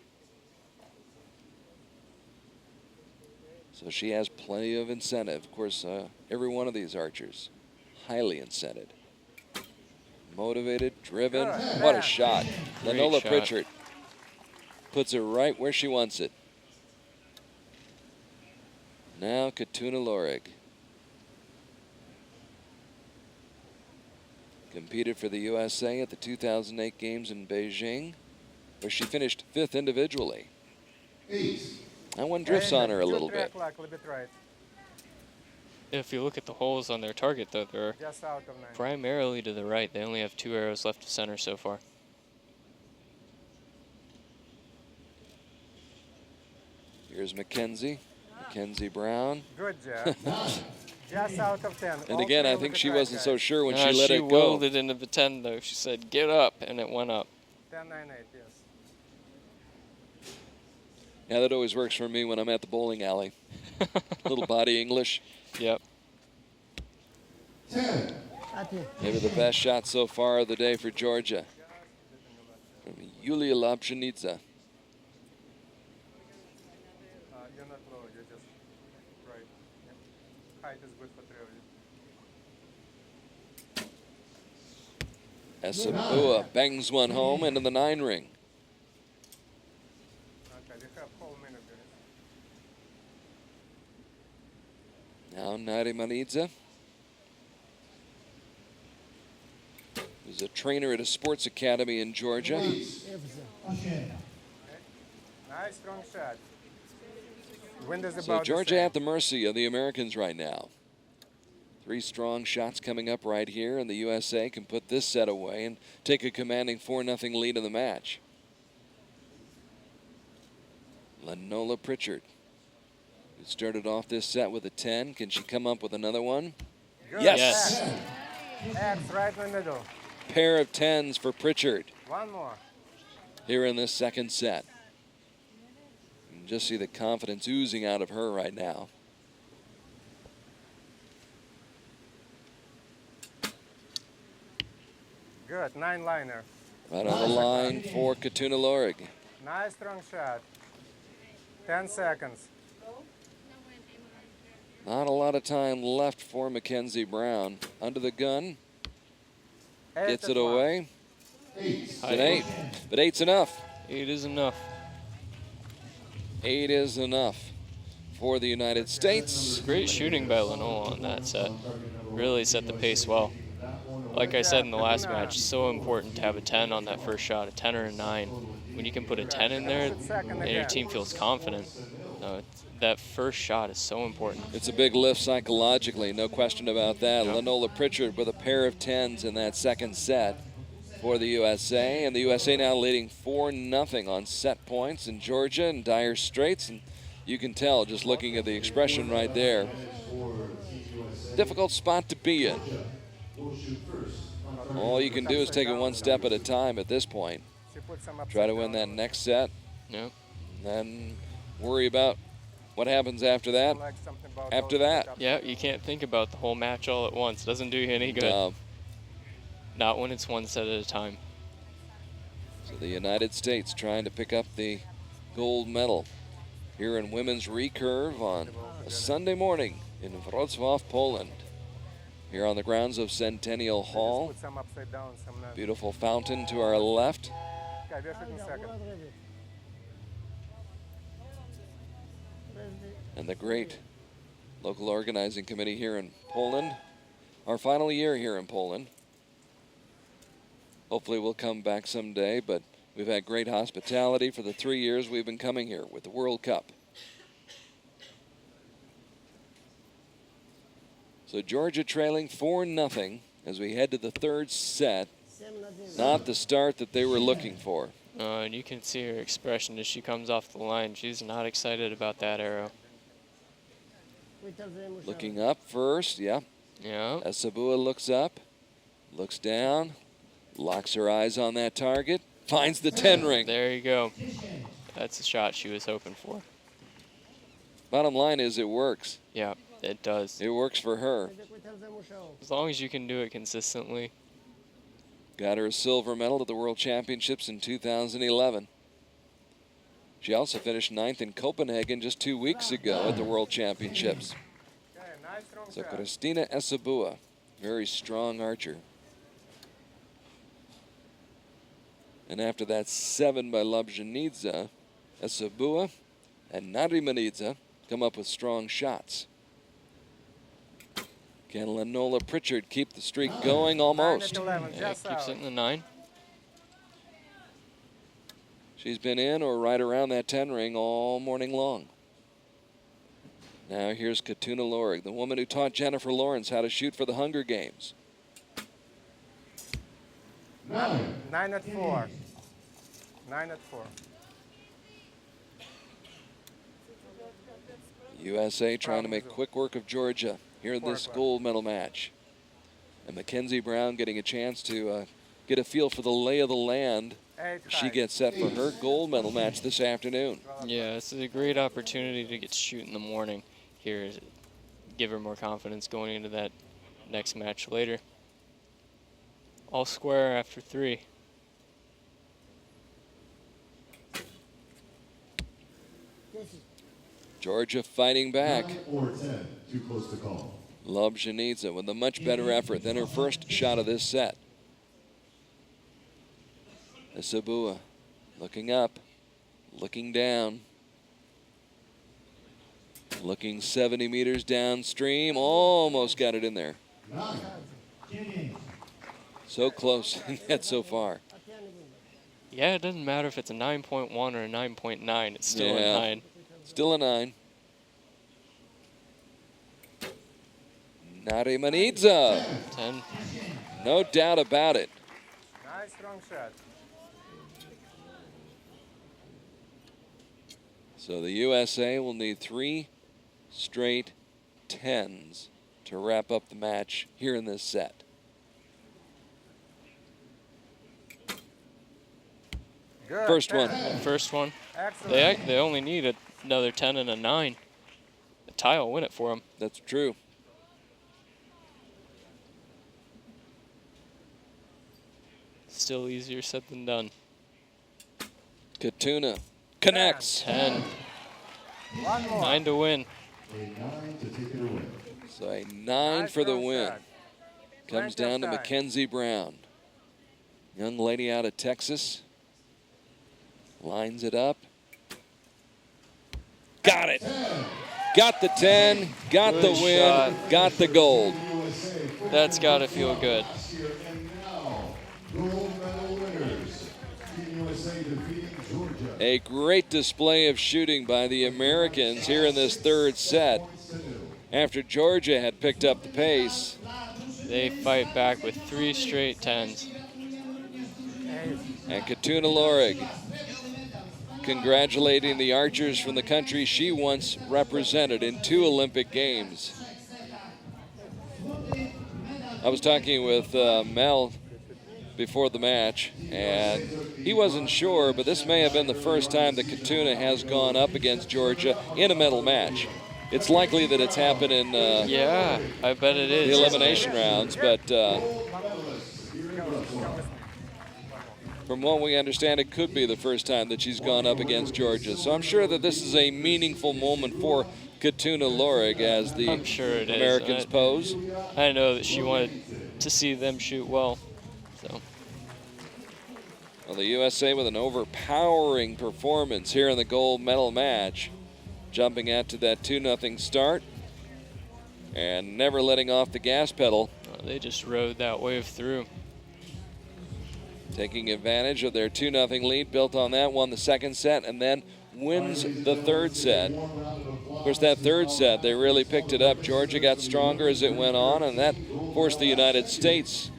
So she has plenty of incentive. Of course, every one of these archers, highly incented. Motivated, driven. What a shot. Lenola Pritchard puts it right where she wants it. Now Katuna Lorig. Competed for the USA at the 2008 Games in Beijing, where she finished 5th individually. That one drifts on her a little bit. If you look at the holes on their target, though, they're primarily to the right. They only have 2 arrows left to center so far. Here's Mackenzie Brown. Good job. Just out of 10. And again, I think she wasn't so sure when she let it go. She willed it into the 10, though. She said, get up, and it went up. 10-9-8, yes. Yeah, that always works for me when I'm at the bowling alley. Little body English. Yep. Maybe the best shot so far of the day for Georgia. From Yulia Lobjanitsa. You're not low, you're just right. Yep. Height is good for trail. Esabua bangs one home into the 9 ring. Okay, you have whole minute there. Now Nadia Manidza, who's a trainer at a sports academy in Georgia. Nice, strong shot. Wind is So about Georgia at the mercy of the Americans right now. 3 strong shots coming up right here, and the USA can put this set away and take a commanding 4-0 lead in the match. Lenola Pritchard, who started off this set with a 10. Can she come up with another one? Good. Yes. X right in the middle. Pair of 10s for Pritchard. One more. Here in this second set. You can just see the confidence oozing out of her right now. Good, 9-liner. Right on the line for Katuna Lorig. Nice strong shot. 10 seconds. Not a lot of time left for Mackenzie Brown. Under the gun. Gets it away. It's an 8. But 8's enough. 8 is enough. 8 is enough for the United States. Great shooting by Lenola on that set. Really set the pace well. Like I said in the last match, so important to have a 10 on that first shot, a 10 or a 9. When you can put a 10 in there, and your team feels confident. That first shot is so important. It's a big lift psychologically, no question about that. Yep. Lenola Pritchard with a pair of 10s in that second set for the USA. And the USA now leading 4-0 on set points in Georgia and dire straits. And you can tell just looking at the expression right there. Difficult spot to be in. All you can do is take it one step at a time at this point. Try to win that next set. Yep. Then worry about what happens after that. Yeah, you can't think about the whole match all at once. Doesn't do you any good. Not when it's one set at a time. So the United States trying to pick up the gold medal here in women's recurve on a Sunday morning in Wroclaw, Poland. Here on the grounds of Centennial Hall. Beautiful fountain to our left. And the great local organizing committee here in Poland. Our final year here in Poland. Hopefully we'll come back someday, but we've had great hospitality for the 3 years we've been coming here with the World Cup. So Georgia trailing 4-0 as we head to the third set. Not the start that they were looking for. And you can see her expression as she comes off the line. She's not excited about that arrow. Looking up first, yeah. Yeah. Esabua looks up, looks down, locks her eyes on that target, finds the 10 ring. There you go. That's the shot she was hoping for. Bottom line is it works. Yeah. It does. It works for her. As long as you can do it consistently. Got her a silver medal at the World Championships in 2011. She also finished 9th in Copenhagen just 2 weeks ago at the World Championships. Okay, nice strong So shot. Christina Esabua, very strong archer. And after that 7 by Lobjanidze, Esabua and Narimanidze come up with strong shots. Can Lenola Pritchard keep the streak going? Almost. 11, Yeah, just keeps out. it in the 9. She's been in or right around that 10 ring all morning long. Now here's Katuna Lorig, the woman who taught Jennifer Lawrence how to shoot for the Hunger Games. 9 at 4. 9 at 4. USA trying to make quick work of Georgia here in this gold medal match. And Mackenzie Brown getting a chance to get a feel for the lay of the land. She gets set for her gold medal match this afternoon. Yeah, it's a great opportunity to get to shoot in the morning here. Give her more confidence going into that next match later. All square after 3. Georgia fighting back. 9 or 10, too close to call. Lobjanidze with a much better effort than her first shot of this set. Esabua looking up, looking down, looking 70 meters downstream, almost got it in there. 9. So close, yet so far. Yeah, it doesn't matter if it's a 9.1 or a 9.9. It's still a 9. Still a 9. Narimanidze. 10. No doubt about it. Nice strong shot. So the USA will need 3 straight 10s to wrap up the match here in this set. Good. First 10. one. First one. Excellent. They only need another 10 and a 9. The tie will win it for them. That's true. Still easier said than done. Katuna connects. 10. One more. 9 to win. A 9 to take it away. So a 9 Nice for the strong win. shot. Comes Plenty down of to time. Mackenzie Brown. Young lady out of Texas. Lines it up. Got it. Got the 10, got the Good win, shot. got the gold. That's got to feel good. And now, gold medal winners. Team USA defeating Georgia. A great display of shooting by the Americans here in this third set. After Georgia had picked up the pace, They fight back with 3 straight 10s. and Katuna Lorig congratulating the archers from the country she once represented in 2 Olympic Games. I was talking with Mel before the match, and he wasn't sure, but this may have been the first time that Katuna has gone up against Georgia in a medal match. It's likely that it's happened in Yeah, I bet it the is. elimination rounds, but from what we understand, it could be the first time that she's gone up against Georgia. So I'm sure that this is a meaningful moment for Katuna Lorig as the I'm sure it is. Americans pose. I know that she wanted to see them shoot well. So Well, the USA with an overpowering performance here in the gold medal match, jumping out to that 2-0 start and never letting off the gas pedal, they just rode that wave through. taking advantage of their 2-0 lead, built on that, won the second set, and then wins the third set. Of course, that third set, they really picked it up. Georgia got stronger as it went on, and that forced the United States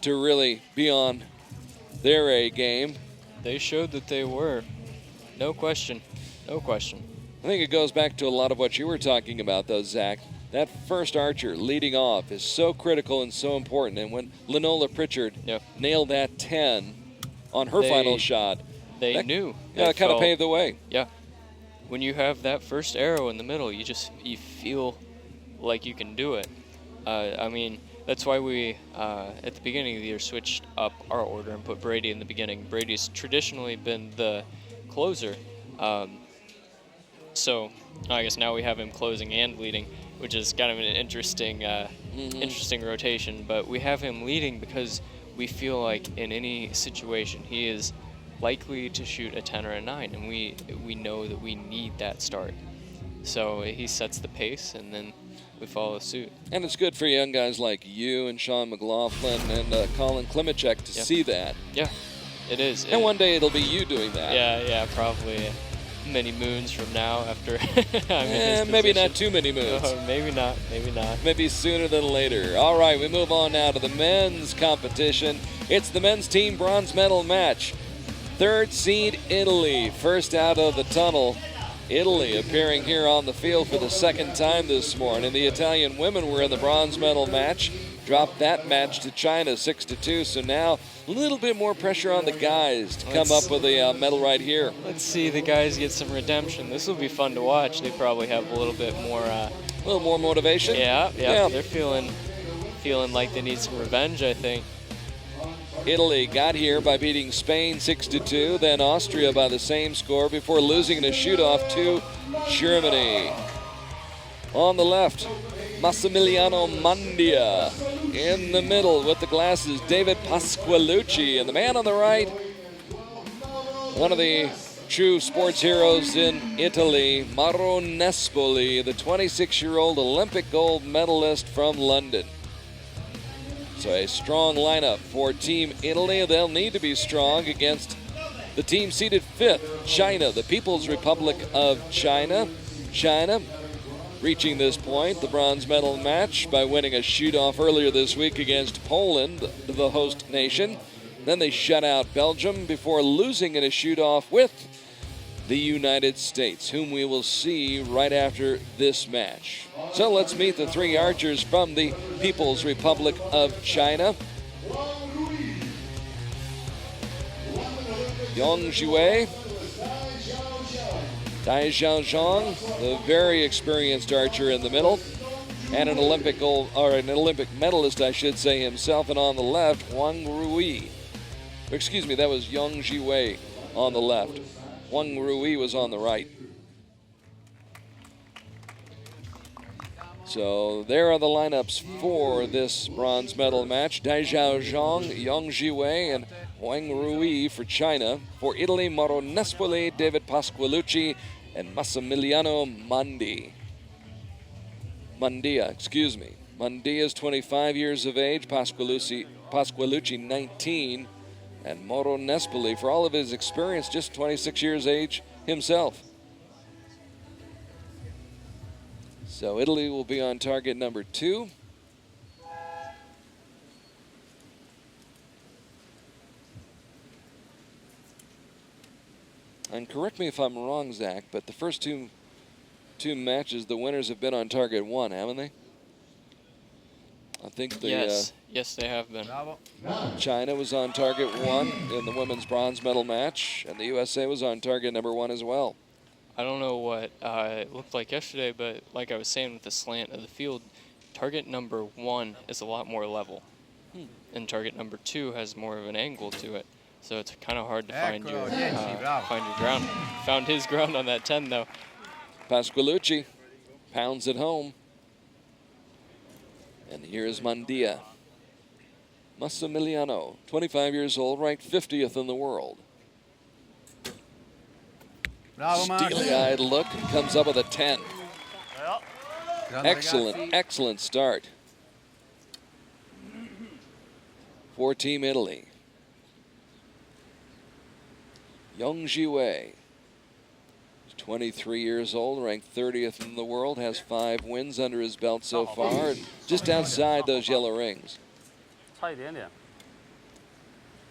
to really be on their A game. They showed that they were. No question. No question. I think it goes back to a lot of what you were talking about, though, Zach. That first archer leading off is so critical and so important. And when Lenola Pritchard nailed that 10 on her final shot, They that, knew. Yeah, it kind of paved the way. Yeah. When you have that first arrow in the middle, you feel like you can do it. I mean, that's why we, at the beginning of the year, switched up our order and put Brady in the beginning. Brady's traditionally been the closer. So I guess now we have him closing and leading, which is kind of an interesting, interesting rotation. But we have him leading because we feel like in any situation he is likely to shoot a 10 or a 9, and we know that we need that start. So he sets the pace, and then we follow suit. And it's good for young guys like you and Sean McLaughlin and Colin Klimacek to see that. Yeah, it is. And one day it'll be you doing that. Yeah, probably many moons from now after I'm in his maybe position. not too many moons. Maybe not. Maybe sooner than later. All right, we move on now to the men's competition. It's the men's team bronze medal match. Third seed Italy, first out of the tunnel. Italy appearing here on the field for the second time this morning. The Italian women were in the bronze medal match. Dropped that match to China 6-2. So now a little bit more pressure on the guys to come up with a medal right here. Let's see the guys get some redemption. This will be fun to watch. They probably have a little bit more. A little more motivation. Yeah. They're feeling like they need some revenge, I think. Italy got here by beating Spain 6-2, then Austria by the same score before losing in a shoot-off to Germany. On the left, Massimiliano Mandia. In the middle with the glasses, David Pasqualucci. And the man on the right, one of the true sports heroes in Italy, Mauro Nespoli, the 26-year-old Olympic gold medalist from London. So a strong lineup for Team Italy. They'll need to be strong against the team seeded 5th, China, the People's Republic of China. China reaching this point, the bronze medal match, by winning a shoot-off earlier this week against Poland, the host nation. Then they shut out Belgium before losing in a shoot-off with the United States, whom we will see right after this match. So let's meet the 3 archers from the People's Republic of China. Yang Jue, Dai Xiaozhong, the very experienced archer in the middle, and an Olympic medalist, I should say, himself. And on the left, Wang Rui. Excuse me, that was Yang Jue on the left. Wang Rui was on the right. So there are the lineups for this bronze medal match. Dai Xiaozhong, Yang Jue, and Wang Rui for China. For Italy, Mauro Nespoli, David Pasqualucci, and Massimiliano Mandia. Mandia is 25 years of age, Pasqualucci 19, and Mauro Nespoli, for all of his experience, just 26 years age himself. So Italy will be on target number 2. And correct me if I'm wrong, Zach, but the first two matches, the winners have been on target 1, haven't they? I think the yes, they have been. China was on target 1 in the women's bronze medal match, and the USA was on target number 1 as well. I don't know what it looked like yesterday, but like I was saying with the slant of the field, target number 1 is a lot more level, and target number 2 has more of an angle to it. So it's kind of hard to find your ground. Found his ground on that 10 though. Pasqualucci pounds it home. And here's Mandia. Massimiliano, 25 years old, ranked 50th in the world. Steely-eyed look, comes up with a 10. Excellent start for Team Italy. Yang Jue, 23 years old, ranked 30th in the world, has 5 wins under his belt so far, and just outside those yellow rings.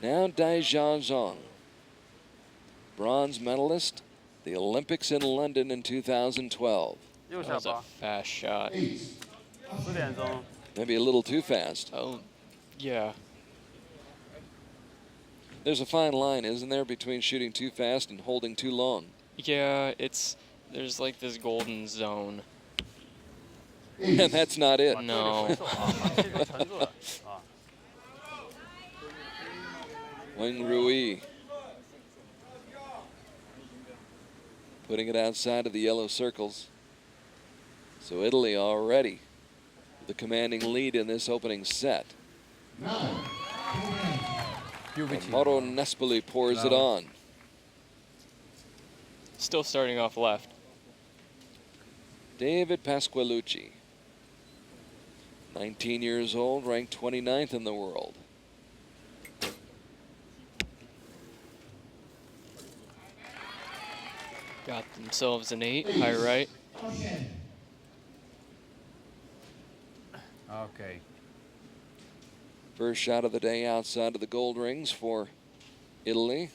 Now Dai Xiaozhong, bronze medalist, the Olympics in London in 2012. That was a fast shot. Maybe a little too fast. Oh, yeah. There's a fine line, isn't there, between shooting too fast and holding too long? Yeah, there's like this golden zone. And that's not it. No. Wang Rui putting it outside of the yellow circles. So Italy already the commanding lead in this opening set. And Mauro Nespoli pours it on. Still starting off left. David Pasqualucci, 19 years old, ranked 29th in the world. Got themselves an 8, high right. Okay. First shot of the day outside of the gold rings for Italy.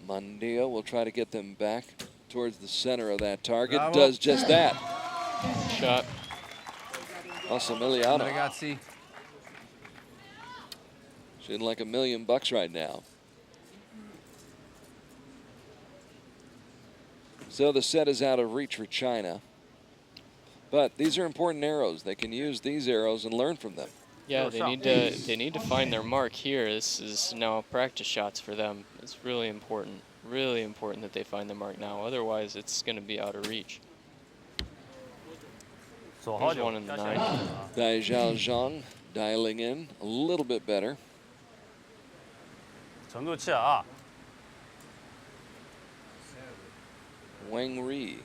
Mandia will try to get them back towards the center of that target. Bravo. Does just that. Shot. Massimiliano. Ragazzi. Shooting like $1 million right now. So the set is out of reach for China. But these are important arrows. They can use these arrows and learn from them. Yeah, they need to find their mark here. This is now practice shots for them. It's really important that they find their mark now. Otherwise, it's going to be out of reach. There's one in the 9. Dai Zhaozhang dialing in a little bit better. Wang Ri.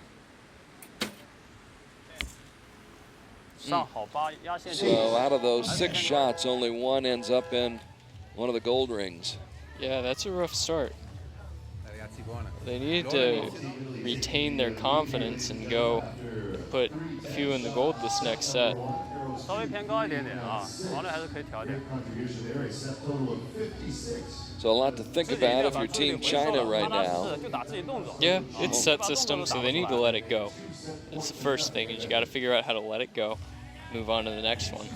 So out of those 6 shots, only 1 ends up in one of the gold rings. Yeah, that's a rough start. They need to retain their confidence and go and put a few in the gold this next set. So a lot to think about if you're Team China right now. Yeah, it's set system, so they need to let it go. That's the first thing, is you got to figure out how to let it go. Move on to the next one.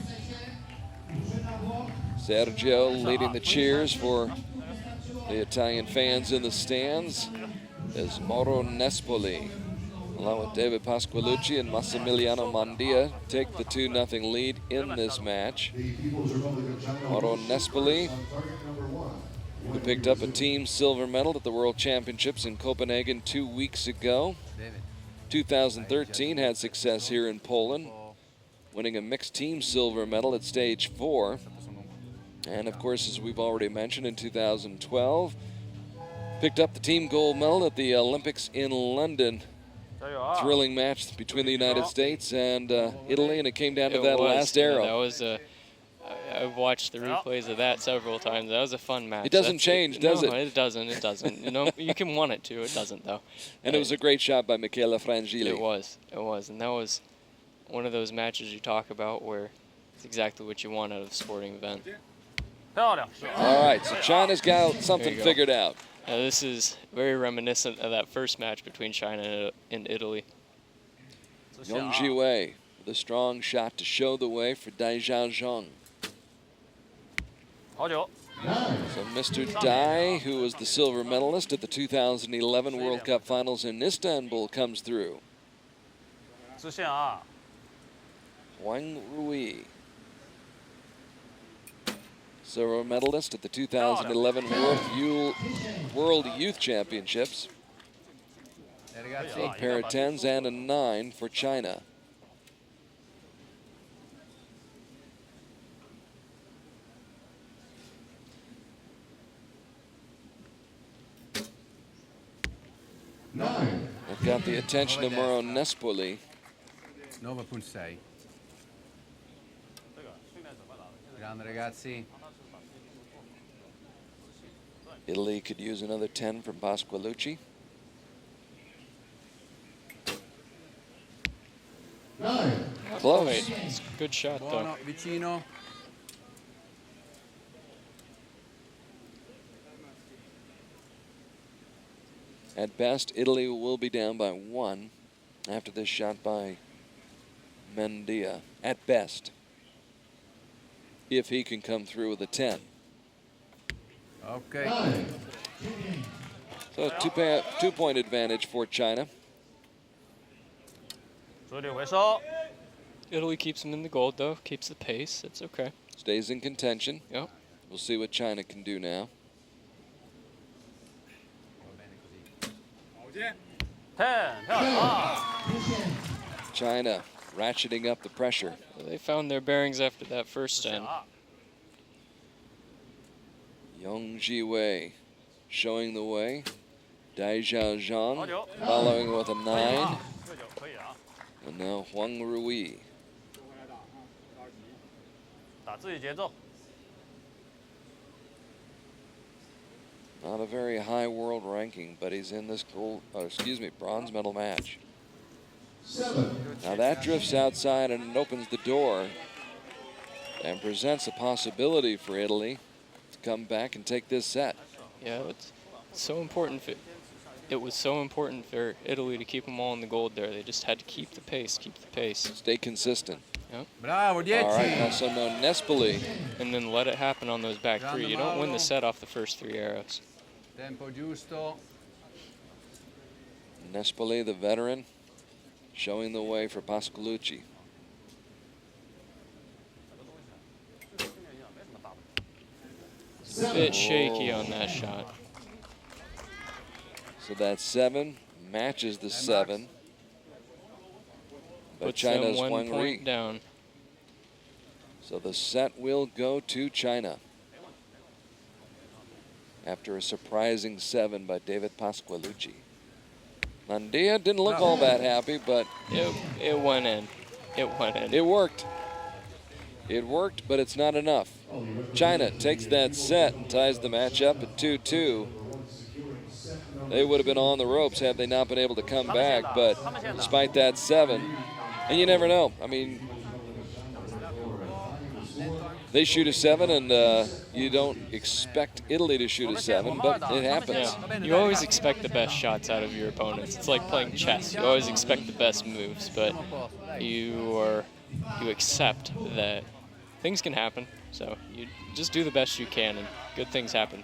Sergio leading the cheers for the Italian fans in the stands as Mauro Nespoli, along with David Pasqualucci and Massimiliano Mandia, take the 2-0 lead in this match. Mauro Nespoli, who picked up a team silver medal at the World Championships in Copenhagen 2 weeks ago. 2013 had success here in Poland, winning a mixed team silver medal at stage 4. And of course, as we've already mentioned, in 2012, picked up the team gold medal at the Olympics in London. Thrilling match between the United States and Italy, and it came down to that last arrow. Yeah, that was I've watched the replays of that several times. That was a fun match. It doesn't change, does it? No, it doesn't. It doesn't. You know, you can want it to. It doesn't, though. And it was a great shot by Michele Frangilli. It was. It was. And that was one of those matches you talk about where it's exactly what you want out of a sporting event. All right, so China's got something figured out. Now, this is very reminiscent of that first match between China and Italy. Yong Jiwei with a strong shot to show the way for Dai Zhaozhang. So Mr. Dai, who was the silver medalist at the 2011 World Cup Finals in Istanbul, comes through. Wang Rui, silver medalist at the 2011 World Youth Championships. A pair of 10s and a 9 for China. They've got the attention of Mauro Nespoli. 9.6. Grande ragazzi. Italy could use another 10 from Pasqualucci. Close. It's a good shot, though. Vicino. At best, Italy will be down by 1 after this shot by Mandia. At best, if he can come through with a 10. Okay. So a 2-point advantage for China. Italy keeps them in the gold, though. Keeps the pace. It's okay. Stays in contention. Yep. We'll see what China can do now. 10， 漂亮啊！ China ratcheting up the pressure. They found their bearings after that first 14 10. 啊！ Yang Jiwei showing the way. Dai Zhao 好久， following with a 可以 9. 啊，这就可以啊， And now Huang Rui. 打自己节奏。 Not a very high world ranking, but he's in this bronze medal match. 7. Now that drifts outside and it opens the door and presents a possibility for Italy to come back and take this set. Yeah, it's so important. It was so important for Italy to keep them all in the gold there. They just had to keep the pace, Stay consistent. Yep. Bravo, 10. All right, also no Nespoli. And then let it happen on those back three. You don't win the set off the first 3 arrows. Tempo giusto. Nespoli, the veteran, showing the way for Pascolucci. A bit shaky on that shot. So that 7 matches the 7. But Puts them China's 1 Wang Ri. point down. So the set will go to China after a surprising 7 by David Pasqualucci. Mandia didn't look all that happy, but it went in. It went in. It worked. It worked, but it's not enough. China takes that set and ties the match up at 2-2. They would have been on the ropes had they not been able to come back, but despite that 7, and you never know. I mean, they shoot a 7, and you don't expect Italy to shoot a 7, but it happens. Yeah. You always expect the best shots out of your opponents. It's like playing chess. You always expect the best moves, but you accept that things can happen. So you just do the best you can, and good things happen.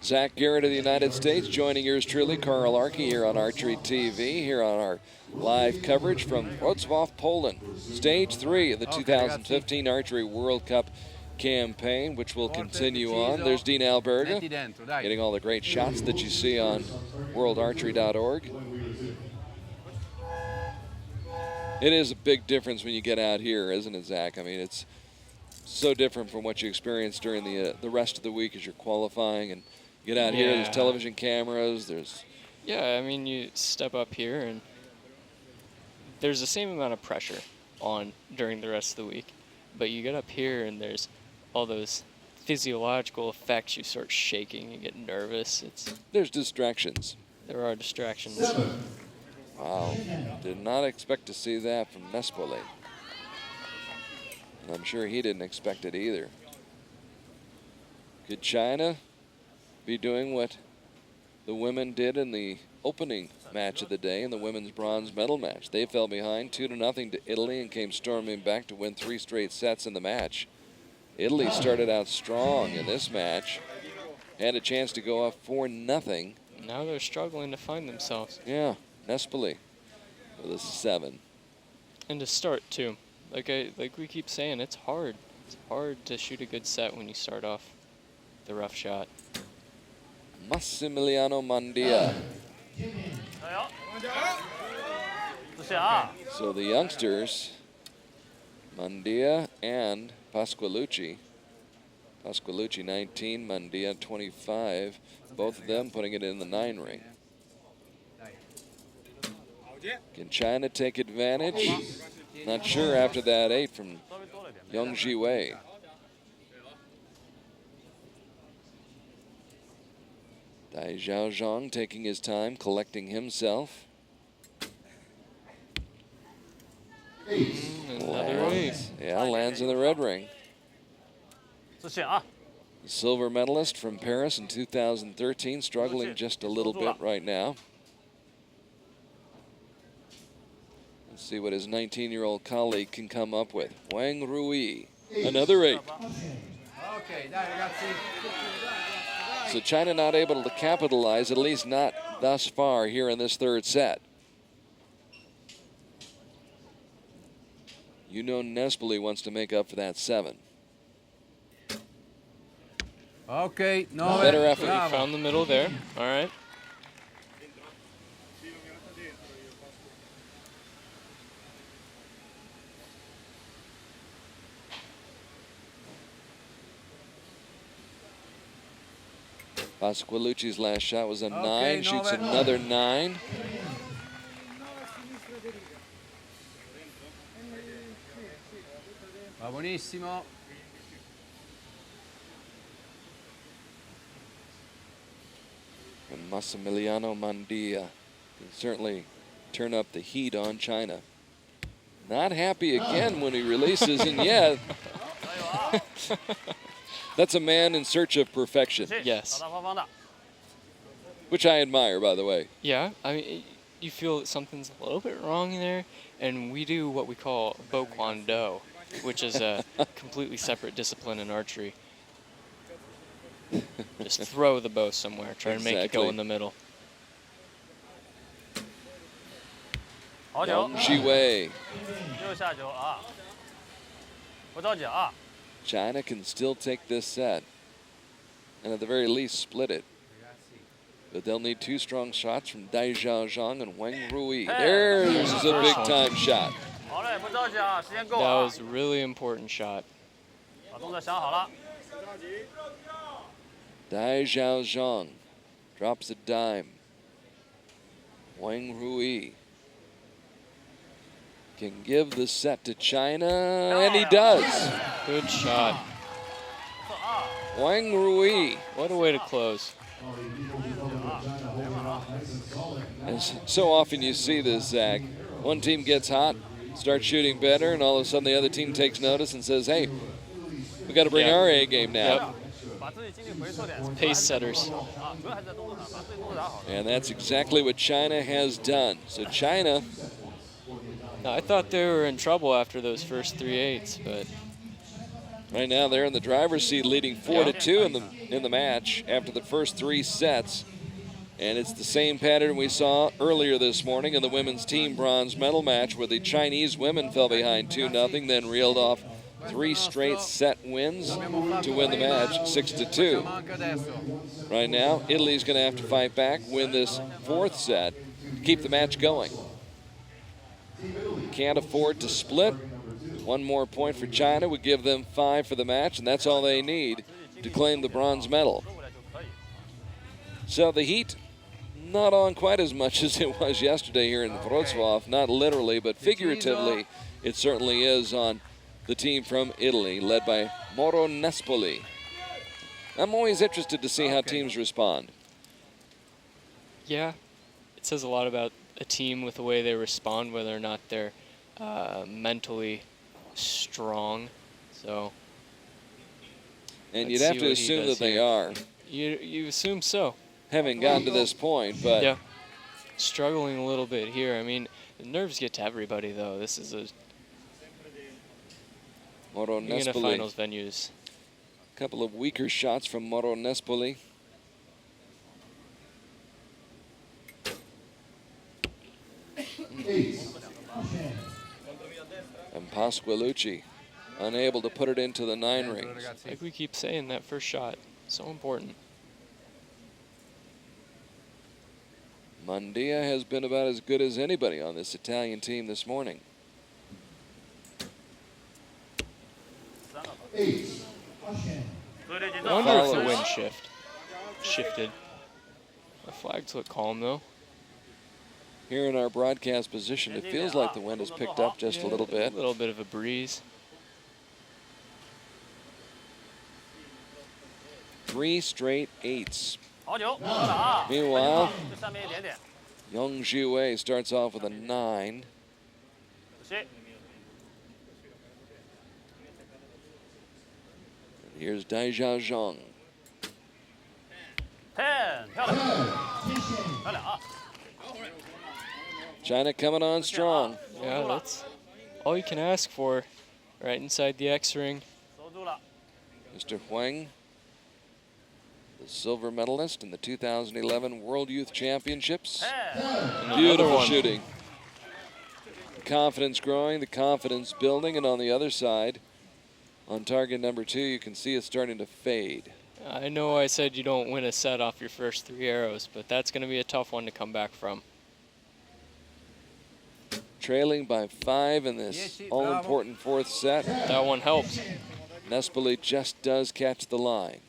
Zach Garrett of the United States joining yours truly, Carl Arky, here on Archery TV, here on our live coverage from Wroclaw, Poland. Stage 3 of the 2015 Archery World Cup campaign, which will continue on. There's Dean Alberga, getting all the great shots that you see on worldarchery.org. It is a big difference when you get out here, isn't it, Zach? I mean, it's so different from what you experience during the rest of the week as you're qualifying and get out here. There's television cameras. Yeah, I mean, you step up here and there's the same amount of pressure on during the rest of the week, but you get up here and there's all those physiological effects. You start shaking, you get nervous. There's distractions. There are distractions. Wow, did not expect to see that from Nespoli. And I'm sure he didn't expect it either. Could China be doing what the women did in the opening match of the day in the women's bronze medal match? They fell behind 2-0 to Italy and came storming back to win 3 straight sets in the match. Italy started out strong in this match, had a chance to go up 4-0. Now they're struggling to find themselves. Yeah, Nespoli with a 7. And to start too. Like we keep saying, it's hard. It's hard to shoot a good set when you start off the rough shot. Massimiliano Mandia. So the youngsters, Mandia and Pasqualucci. Pasqualucci 19, Mandia 25. Both of them putting it in the 9 ring. Can China take advantage? Not sure after that 8 from Yang Jiwei. Dai Zhaozhang taking his time, collecting himself. Another 8. Yeah, lands in the red ring. The silver medalist from Paris in 2013, struggling just a little bit right now. Let's see what his 19-year-old colleague can come up with. Wang Rui, another 8. So China not able to capitalize, at least not thus far here in this third set. You know Nespoli wants to make up for that 7. Okay, no. Better effort. You found the middle there. All right. Pasqualucci's last shot was a 9, Okay, shoots 9. another 9. Va buonissimo. And Massimiliano Mandia can certainly turn up the heat on China. Not happy again when he releases, and yet that's a man in search of perfection. Yes. Which I admire, by the way. Yeah, I mean, you feel that something's a little bit wrong there, and we do what we call Bo Kwon Do, which is a completely separate discipline in archery. Just throw the bow somewhere, try to make it go in the middle. Yang Jiwei. China can still take this set, and at the very least split it. But they'll need 2 strong shots from Dai Zhaozhang and Wang Rui. There's a big-time shot. That was a really important shot. Dai Zhaozhang drops a dime. Wang Rui can give the set to China, and he does. Good shot. Wang Rui. What a way to close. And so often you see this, Zach. One team gets hot, starts shooting better, and all of a sudden the other team takes notice and says, hey, we got to bring our A game now. Yep. Pace setters. And that's exactly what China has done. So China... I thought they were in trouble after those first 3/8s, but right now they're in the driver's seat, leading 4-2 in the match after the first 3 sets. And it's the same pattern we saw earlier this morning in the women's team bronze medal match, where the Chinese women fell behind 2-0, then reeled off 3 straight set wins to win the match 6-2. Right now, Italy's going to have to fight back, win this 4th set, keep the match going. Can't afford to split. 1 more point for China would give them 5 for the match, and that's all they need to claim the bronze medal. So the heat not on quite as much as it was yesterday here in Wroclaw, not literally, but figuratively, it certainly is on the team from Italy, led by Mauro Nespoli. I'm always interested to see how teams respond. yeah, it says a lot about a team with the way they respond, whether or not they're mentally strong. So, and you'd have to assume that they are. You assume so. Having gotten to this point, but yeah, struggling a little bit here. I mean, the nerves get to everybody, though. This is a Mauro you're gonna Nespoli. find those venues. A couple of weaker shots from Mauro Nespoli. And Pasqualucci unable to put it into the 9 rings. Like we keep saying, that first shot, so important. Mandia has been about as good as anybody on this Italian team this morning. I wonder if the wind shifted. The flags look calm, though. Here in our broadcast position, it feels like the wind has picked up just a little bit. A little bit of a breeze. 3 straight 8s. Meanwhile, Yang Jiwei starts off with a 9. And here's Dai Zhaozhang. China coming on strong. Yeah, that's all you can ask for, right inside the X ring. Mr. Huang, the silver medalist in the 2011 World Youth Championships. And Beautiful one. shooting. confidence growing, the confidence building, and on the other side, on target number 2, you can see it's starting to fade. I know I said you don't win a set off your first 3 arrows, but that's going to be a tough one to come back from. Trailing by 5 in this all-important 4th set. That one helps. Nespoli just does catch the line.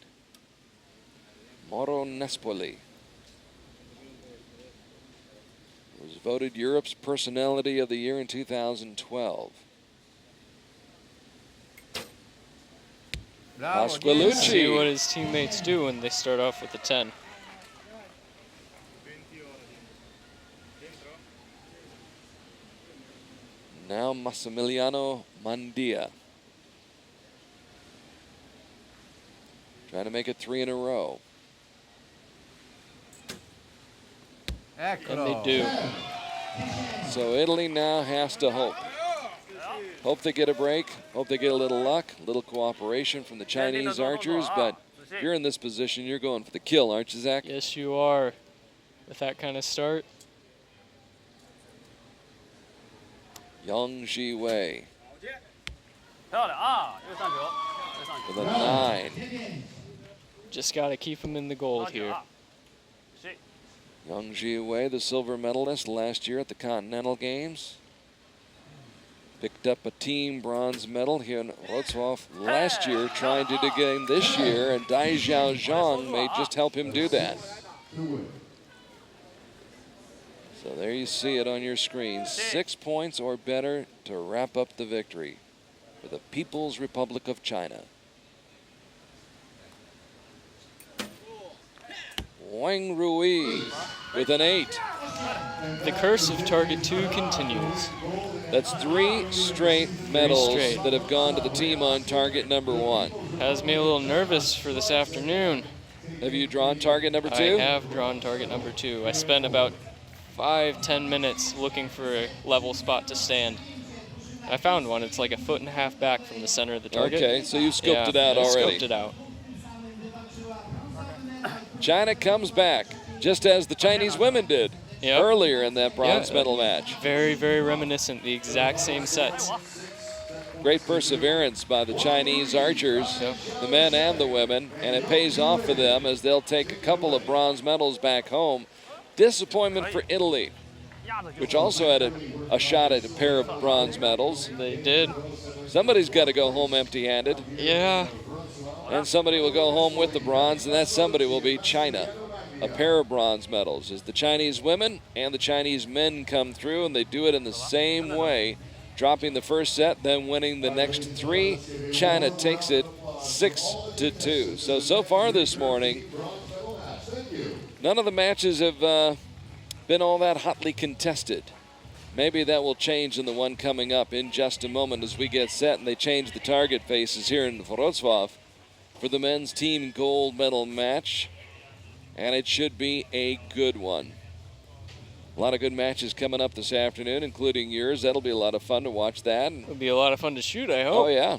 Mauro Nespoli was voted Europe's Personality of the Year in 2012. Pasqualucci. See what his teammates do when they start off with a 10. Now Massimiliano Mandia. Trying to make it 3 in a row. And they do. So Italy now has to hope. Hope they get a break. Hope they get a little luck, a little cooperation from the Chinese archers. But if you're in this position, you're going for the kill, aren't you, Zach? Yes, you are. With that kind of start. Yang Ji-wei with a 9. Just got to keep him in the gold here. Yang Ji-wei, the silver medalist last year at the Continental Games. Picked up a team bronze medal here in Wroclaw last year, trying to do game this year, and Dai Xiaozhang may just help him do that. So there you see it on your screen. 6 points or better to wrap up the victory for the People's Republic of China. Wang Rui with an 8. The curse of target 2 continues. That's 3 straight medals that have gone to the team on target number 1. Has me a little nervous for this afternoon. Have you drawn target number 2? I have drawn target number 2. I spent about 5-10 minutes looking for a level spot to stand. I found one. It's like a 1.5 foot back from the center of the target. Okay, so you scoped it out already. Scoped it out. China comes back, just as the Chinese women did earlier in that bronze medal match. Very, very reminiscent, the exact same sets. Great perseverance by the Chinese archers, the men and the women, and it pays off for them as they'll take a couple of bronze medals back home. Disappointment for Italy, which also had a shot at a pair of bronze medals. They did. Somebody's got to go home empty-handed. Yeah. And somebody will go home with the bronze, and that somebody will be China. A pair of bronze medals as the Chinese women and the Chinese men come through, and they do it in the same way, dropping the first set, then winning the next 3. China takes it 6-2. So far this morning, none of the matches have been all that hotly contested. Maybe that will change in the one coming up in just a moment as we get set and they change the target faces here in Wrocław for the men's team gold medal match. And it should be a good one. A lot of good matches coming up this afternoon, including yours. That'll be a lot of fun to watch that. It'll be a lot of fun to shoot, I hope. Oh, yeah.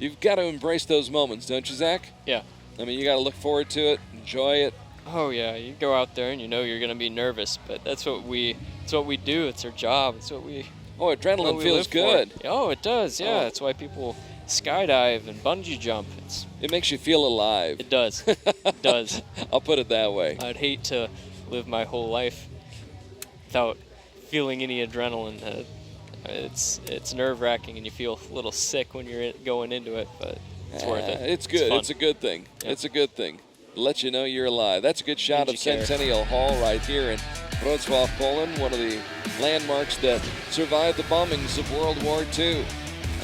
You've got to embrace those moments, don't you, Zach? Yeah. I mean, you got to look forward to it, enjoy it. Oh yeah, you go out there and you know you're going to be nervous, but that's what we do. It's our job. It's what we. Oh, adrenaline feels good. Oh, it does. Yeah, that's why people skydive and bungee jump. It makes you feel alive. It does. It does. I'll put it that way. I'd hate to live my whole life without feeling any adrenaline. It's nerve-wracking and you feel a little sick when you're going into it, but it's worth it. It's good. It's a good thing. Yeah. It's a good thing. Let you know you're alive. That's a good shot of Centennial Hall right here in Wrocław, Poland, one of the landmarks that survived the bombings of World War II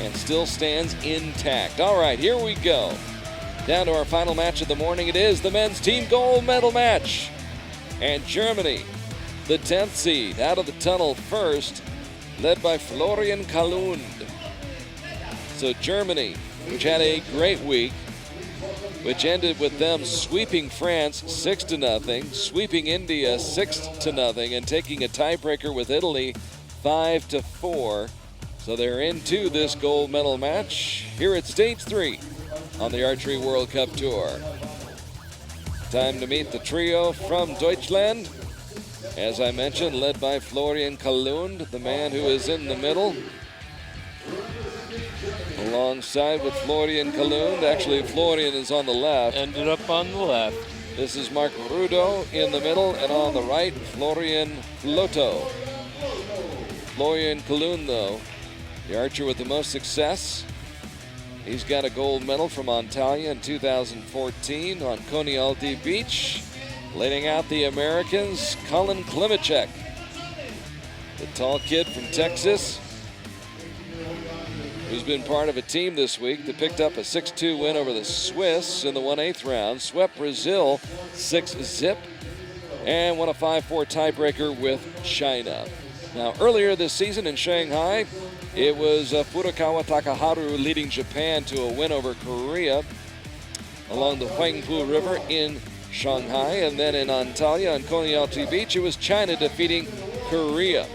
and still stands intact. All right, here we go. Down to our final match of the morning. It is the men's team gold medal match. And Germany, the 10th seed, out of the tunnel first, led by Florian Kalund. So Germany, which had a great week, which ended with them sweeping France 6-0, sweeping India 6-0, and taking a tiebreaker with Italy 5-4. So they're into this gold medal match here at Stage 3 on the Archery World Cup Tour. Time to meet the trio from Deutschland. As I mentioned, led by Florian Kalund, the man who is in the middle. Alongside with Florian Kalund. Actually, Florian is on the left. Ended up on the left. This is Mark Rudo in the middle, and on the right, Florian Floto. Florian Kalund, though, the archer with the most success. He's got a gold medal from Antalya in 2014 on Konyaaltı Beach. Leading out the Americans, Colin Klimacek, the tall kid from Texas, who's been part of a team this week that picked up a 6-2 win over the Swiss in the 1/8 round, swept Brazil 6-0, and won a 5-4 tiebreaker with China. Now, earlier this season in Shanghai, it was Furukawa Takaharu leading Japan to a win over Korea along the Huangpu River in Shanghai, and then in Antalya on Konyaaltı Beach, it was China defeating Korea.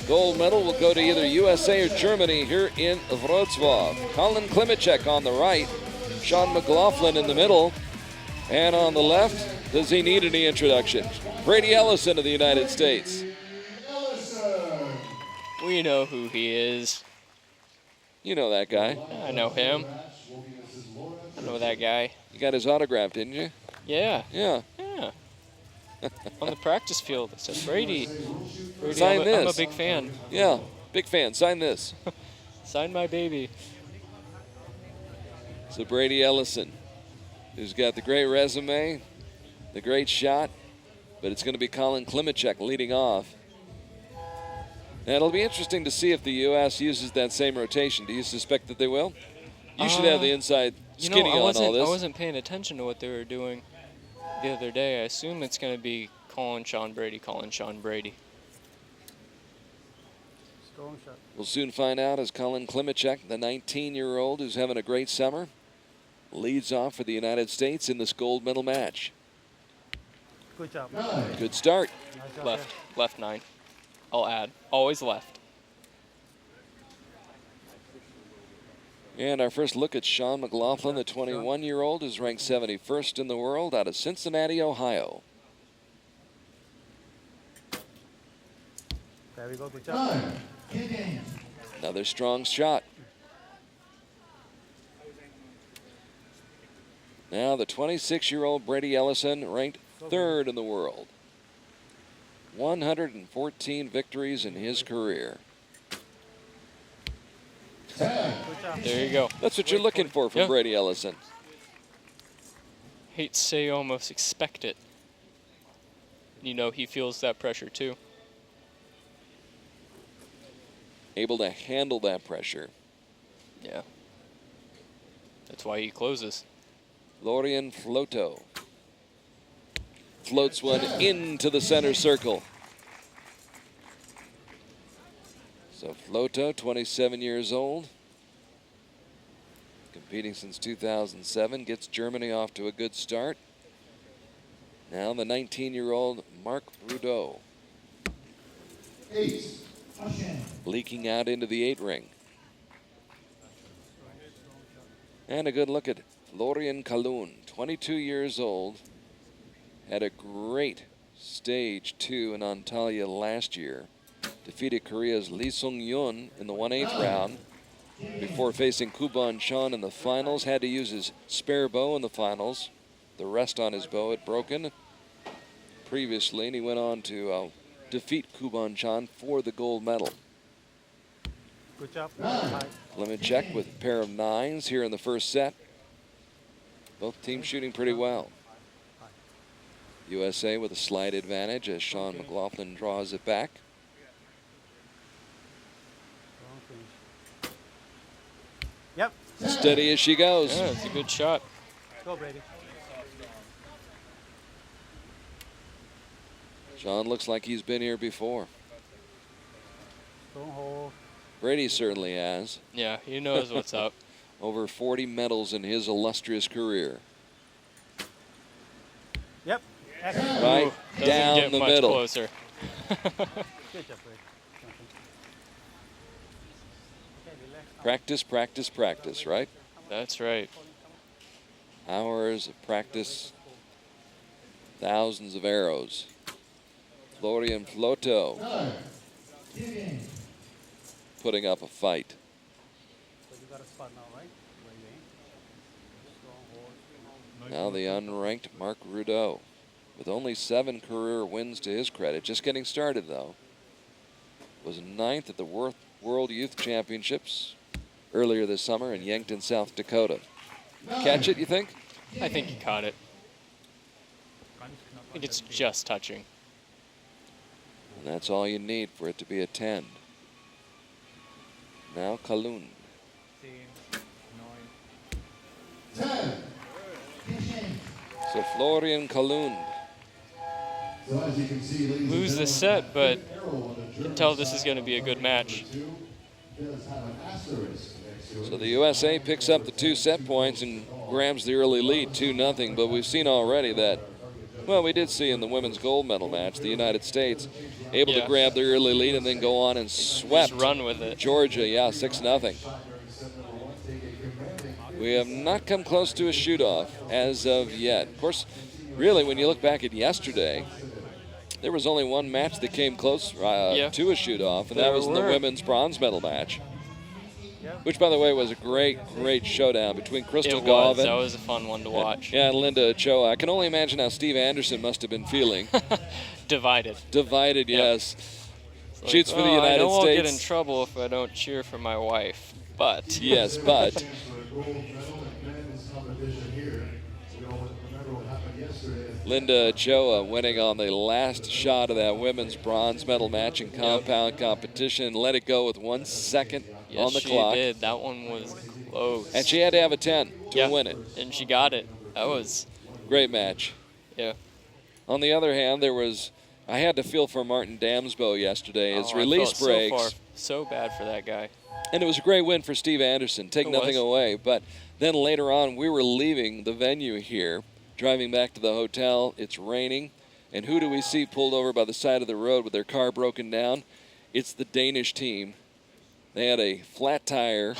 Gold medal will go to either USA or Germany here in Wroclaw. Colin Klimacek on the right, Sean McLaughlin in the middle, and on the left, does he need any introduction? Brady Ellison of the United States. We know who he is. You know that guy. I know him. I know that guy. You got his autograph, didn't you? Yeah. Yeah. Yeah. On the practice field, I said, Brady, Sign this. I'm a big fan. Yeah, big fan. Sign this. Sign my baby. So Brady Ellison, who's got the great resume, the great shot, but it's going to be Colin Klimacek leading off. And it'll be interesting to see if the U.S. uses that same rotation. Do you suspect that they will? You should have the inside skinny on all this. I wasn't paying attention to what they were doing the other day. I assume it's going to be Colin, Sean Brady. We'll soon find out as Colin Klimacek, the 19-year-old who's having a great summer, leads off for the United States in this gold medal match. Good job. Good start. Left 9. I'll add. Always left. And our first look at Sean McLaughlin, the 21-year-old, who's ranked 71st in the world out of Cincinnati, Ohio. There we go. Good job. Another strong shot. Now the 26-year-old Brady Ellison, ranked 3rd in the world. 114 victories in his career. There you go. That's what you're looking for from Brady Ellison. Hate to say you almost expect it. You know he feels that pressure too. Able to handle that pressure. Yeah. That's why he closes. Florian Floto floats one into the center circle. So Floto, 27 years old, competing since 2007, gets Germany off to a good start. Now the 19-year-old Mark Rudo, leaking out into the 8 ring. And a good look at Florian Kalund, 22 years old, had a great stage 2 in Antalya last year. Defeated Korea's Lee Sung-yoon in the 1/8 round before facing Kuban Chan in the finals. Had to use his spare bow in the finals. The rest on his bow had broken previously, and he went on to defeat Kuban Chan for the gold medal. Good job. Klimacek with a pair of 9s here in the first set. Both teams shooting pretty well. USA with a slight advantage as Sean McLaughlin draws it back. Yep. Steady as she goes. Yeah, it's a good shot. Go, Brady. Sean looks like he's been here before. Don't hold. Brady certainly has. Yeah, he knows what's up. Over 40 medals in his illustrious career. Yep. Right Doesn't down get the much middle. Closer. Good job, Brady. Practice, practice, practice, right? That's right. Hours of practice, thousands of arrows. Florian Floto putting up a fight. Now the unranked Mark Rudeau with only 7 career wins to his credit. Just getting started, though. Was 9th at the World Youth Championships earlier this summer in Yankton, South Dakota. Catch it, you think? I think he caught it. I think it's just touching. And that's all you need for it to be a 10. Now Kalund. 10. So Florian Kalund. So as you can see, ladies Lose and the set, but gentlemen, you can tell this is going to be a good match. does have an asterisk next to it. So the USA picks up the 2 set points and grabs the early lead, 2-0. But we've seen already that, well, we did see in the women's gold medal match, the United States able to grab the early lead and then go on and swept Just run with it. Georgia, 6-0. We have not come close to a shoot-off as of yet. Of course, really, when you look back at yesterday, there was only one match that came close to a shoot-off, and that was in the women's bronze medal match, which, by the way, was a great, great showdown between Crystal Galvin. That was a fun one to watch. And Linda Ochoa. I can only imagine how Steve Anderson must have been feeling. Divided. Divided, yes. Like, Shoots for the United I know States. I'll get in trouble if I don't cheer for my wife, but. Yes, but. Linda Ochoa winning on the last shot of that women's bronze medal match in compound competition. Let it go with 1 second on the clock. Yes, she did. That one was close. And she had to have a 10 to win it. And she got it. That was great match. Yeah. On the other hand, I had to feel for Martin Damsbo yesterday. His release breaks. So bad for that guy. And it was a great win for Steve Anderson. Take nothing away. But then later on, we were leaving the venue here, driving back to the hotel. It's raining. And who do we see pulled over by the side of the road with their car broken down? It's the Danish team. They had a flat tire,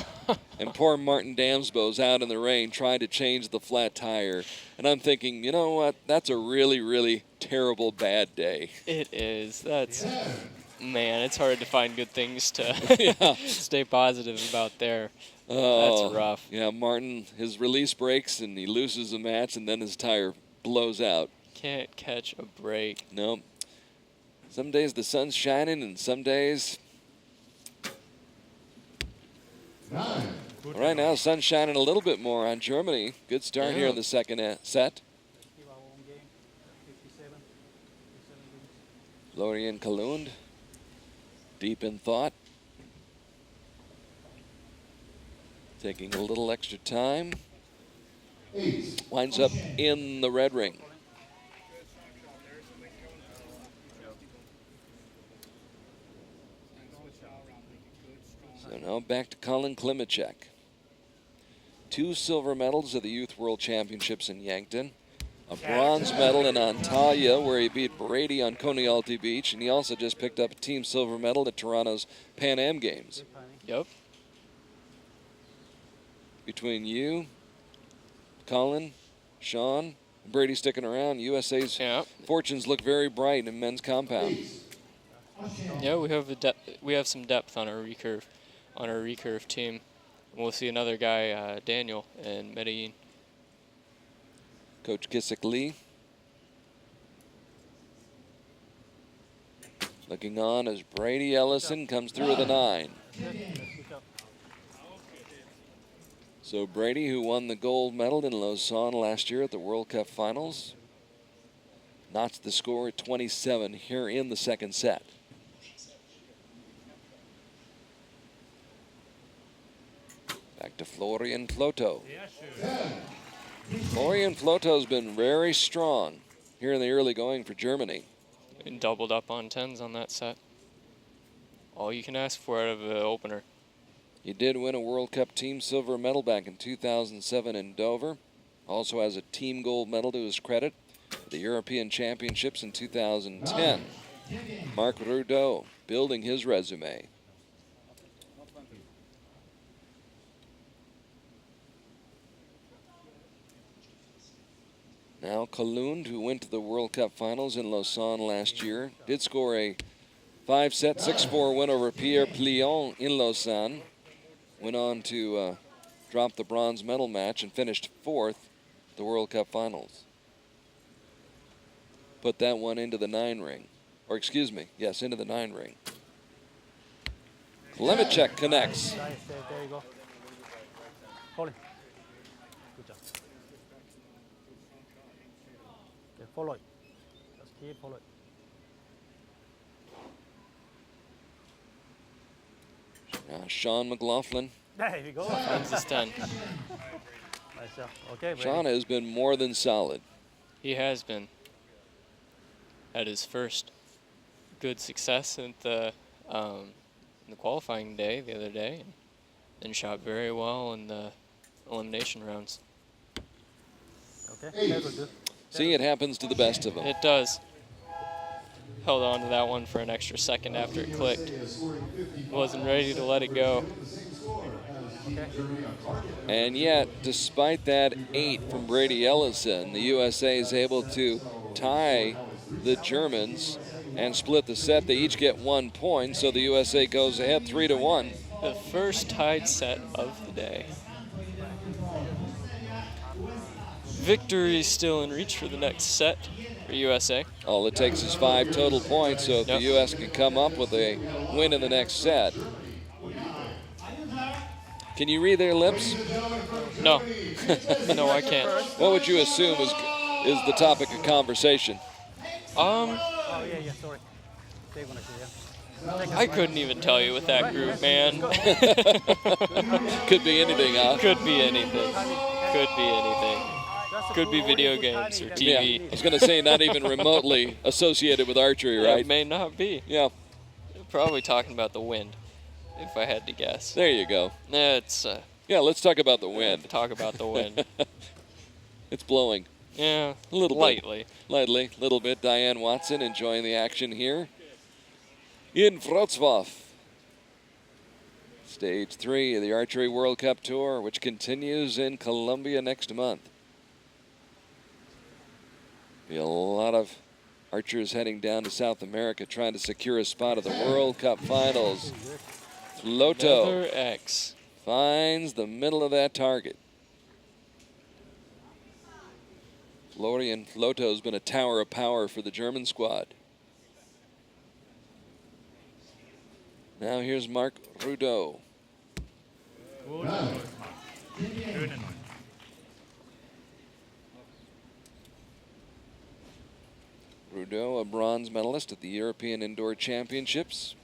and poor Martin Damsbo's out in the rain trying to change the flat tire. And I'm thinking, you know what? That's a really, really terrible bad day. It is. Man, it's hard to find good things to stay positive about there. That's rough. Yeah, Martin, his release breaks, and he loses the match, and then his tire blows out. Can't catch a break. No. Some days the sun's shining, and some days... All right, now sun's shining a little bit more on Germany. Good start here in the second set. Florian Kalund, deep in thought. Taking a little extra time. Winds up in the red ring. So now back to Colin Klimacek. 2 silver medals at the Youth World Championships in Yankton. A bronze medal in Antalya, where he beat Brady on Conealty Beach, and he also just picked up a team silver medal at Toronto's Pan Am Games. Yep. Between you, Colin, Sean, and Brady sticking around, USA's fortunes look very bright in men's compound. Yeah, we have some depth on our recurve team. We'll see another guy, Daniel, in Medellin. Coach Kissick Lee looking on as Brady Ellison comes through with a 9. So Brady, who won the gold medal in Lausanne last year at the World Cup Finals, notched the score at 27 here in the second set. Back to Florian Floto. Florian Floto's been very strong here in the early going for Germany. And doubled up on 10s on that set. All you can ask for out of an opener. He did win a World Cup team silver medal back in 2007 in Dover. Also has a team gold medal to his credit at the European Championships in 2010. Mark Rudeau building his resume. Now Kalund, who went to the World Cup finals in Lausanne last year, did score a 5-set, 6-4 win over Pierre Plion in Lausanne. Went on to drop the bronze medal match and finished 4th at the World Cup finals. Put that one into the 9 ring. Or excuse me, yes, into the 9 ring. Klimacek connects. Nice, there you go. Hold it. Good job. Okay, follow it. Just keep follow it. Sean McLaughlin. There you go. Finds his 10. Nice job. Okay, Sean has been more than solid. He has been. Had his first good success at the qualifying day the other day, and shot very well in the elimination rounds. Okay, good. See, it happens to the best of them. It does. Held on to that one for an extra second after it clicked. Wasn't ready to let it go. And yet, despite that 8 from Brady Ellison, the USA is able to tie the Germans and split the set. They each get 1 point, so the USA goes ahead 3-1. The first tied set of the day. Victory still in reach for the next set for USA. All it takes is 5 total points, so if the US can come up with a win in the next set. Can you read their lips? No. No, I can't. What would you assume is the topic of conversation? Oh, yeah, sorry. I couldn't even tell you with that group, man. Could be anything, huh? Could be anything. Could be anything. Could be video games or TV. Yeah, I was going to say not even remotely associated with archery, right? It may not be. Yeah. Probably talking about the wind, if I had to guess. There you go. It's yeah, let's talk about the wind. Talk about the wind. It's blowing. Yeah, a little lightly. Lightly, little bit. Diane Watson enjoying the action here in Wroclaw. Stage 3 of the Archery World Cup Tour, which continues in Colombia next month. Be a lot of archers heading down to South America trying to secure a spot at the World Cup Finals. Floto Feather X finds the middle of that target. Florian Floto has been a tower of power for the German squad. Now here's Mark Rudeau. Rudeau, a bronze medalist at the European Indoor Championships.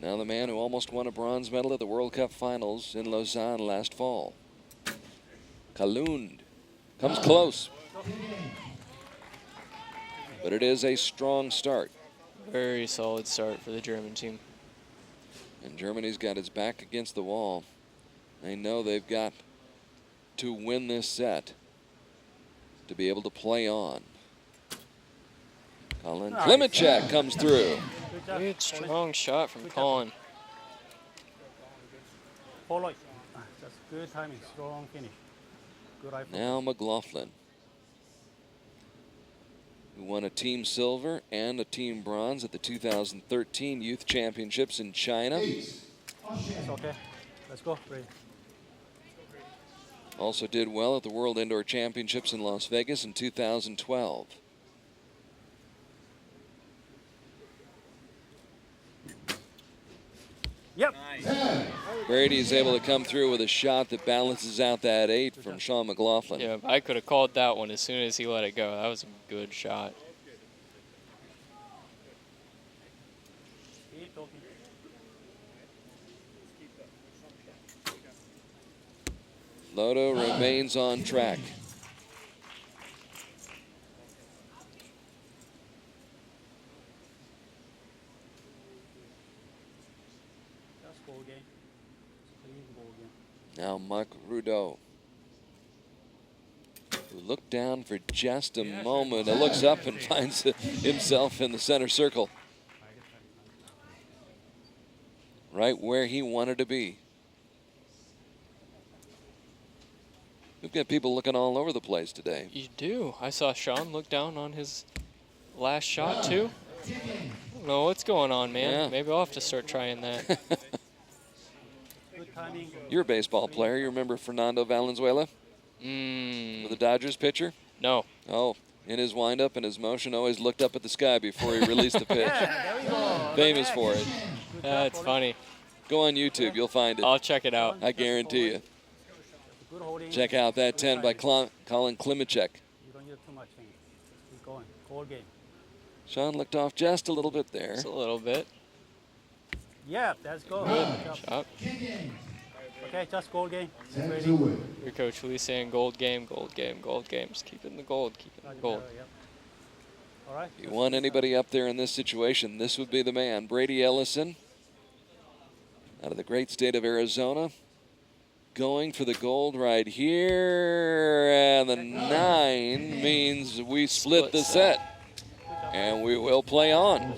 Now the man who almost won a bronze medal at the World Cup Finals in Lausanne last fall. Kalund comes close. But it is a strong start. Very solid start for the German team. And Germany's got its back against the wall. They know they've got to win this set to be able to play on. Colin Klimacek comes through. Good strong shot from Colin. Follow it. That's good timing, strong finish. Good eye. Now McLaughlin, who won a team silver and a team bronze at the 2013 Youth Championships in China. It's okay. Let's go. Ready. Also did well at the World Indoor Championships in Las Vegas in 2012. Yep. Brady's able to come through with a shot that balances out that 8 from Sean McLaughlin. Yeah, I could have called that one as soon as he let it go. That was a good shot. Loto remains on track. Now Mark Rudeau, who looked down for just a moment, and looks up and finds himself in the center circle. Right where he wanted to be. We've got people looking all over the place today. You do. I saw Sean look down on his last shot, too. I don't know what's going on, man. Yeah. Maybe I'll have to start trying that. You're a baseball player. You remember Fernando Valenzuela? The Dodgers pitcher? No. Oh, in his windup and his motion, always looked up at the sky before he released the pitch. Famous for it. That's funny. Go on YouTube. You'll find it. I'll check it out. I guarantee you. Check out that 10 by Colin Klimacek. You don't need too much thing. Keep going. Cold game. Sean looked off just a little bit there. Just a little bit. Yeah, that's good. Good shot. Okay, just gold game. Your coach Felice saying gold game, gold game, gold game. Just keep it in the gold. Keep it in the gold. All right. If you want anybody up there in this situation, this would be the man. Brady Ellison, out of the great state of Arizona, going for the gold right here. And the 9 means we split the set. And we will play on.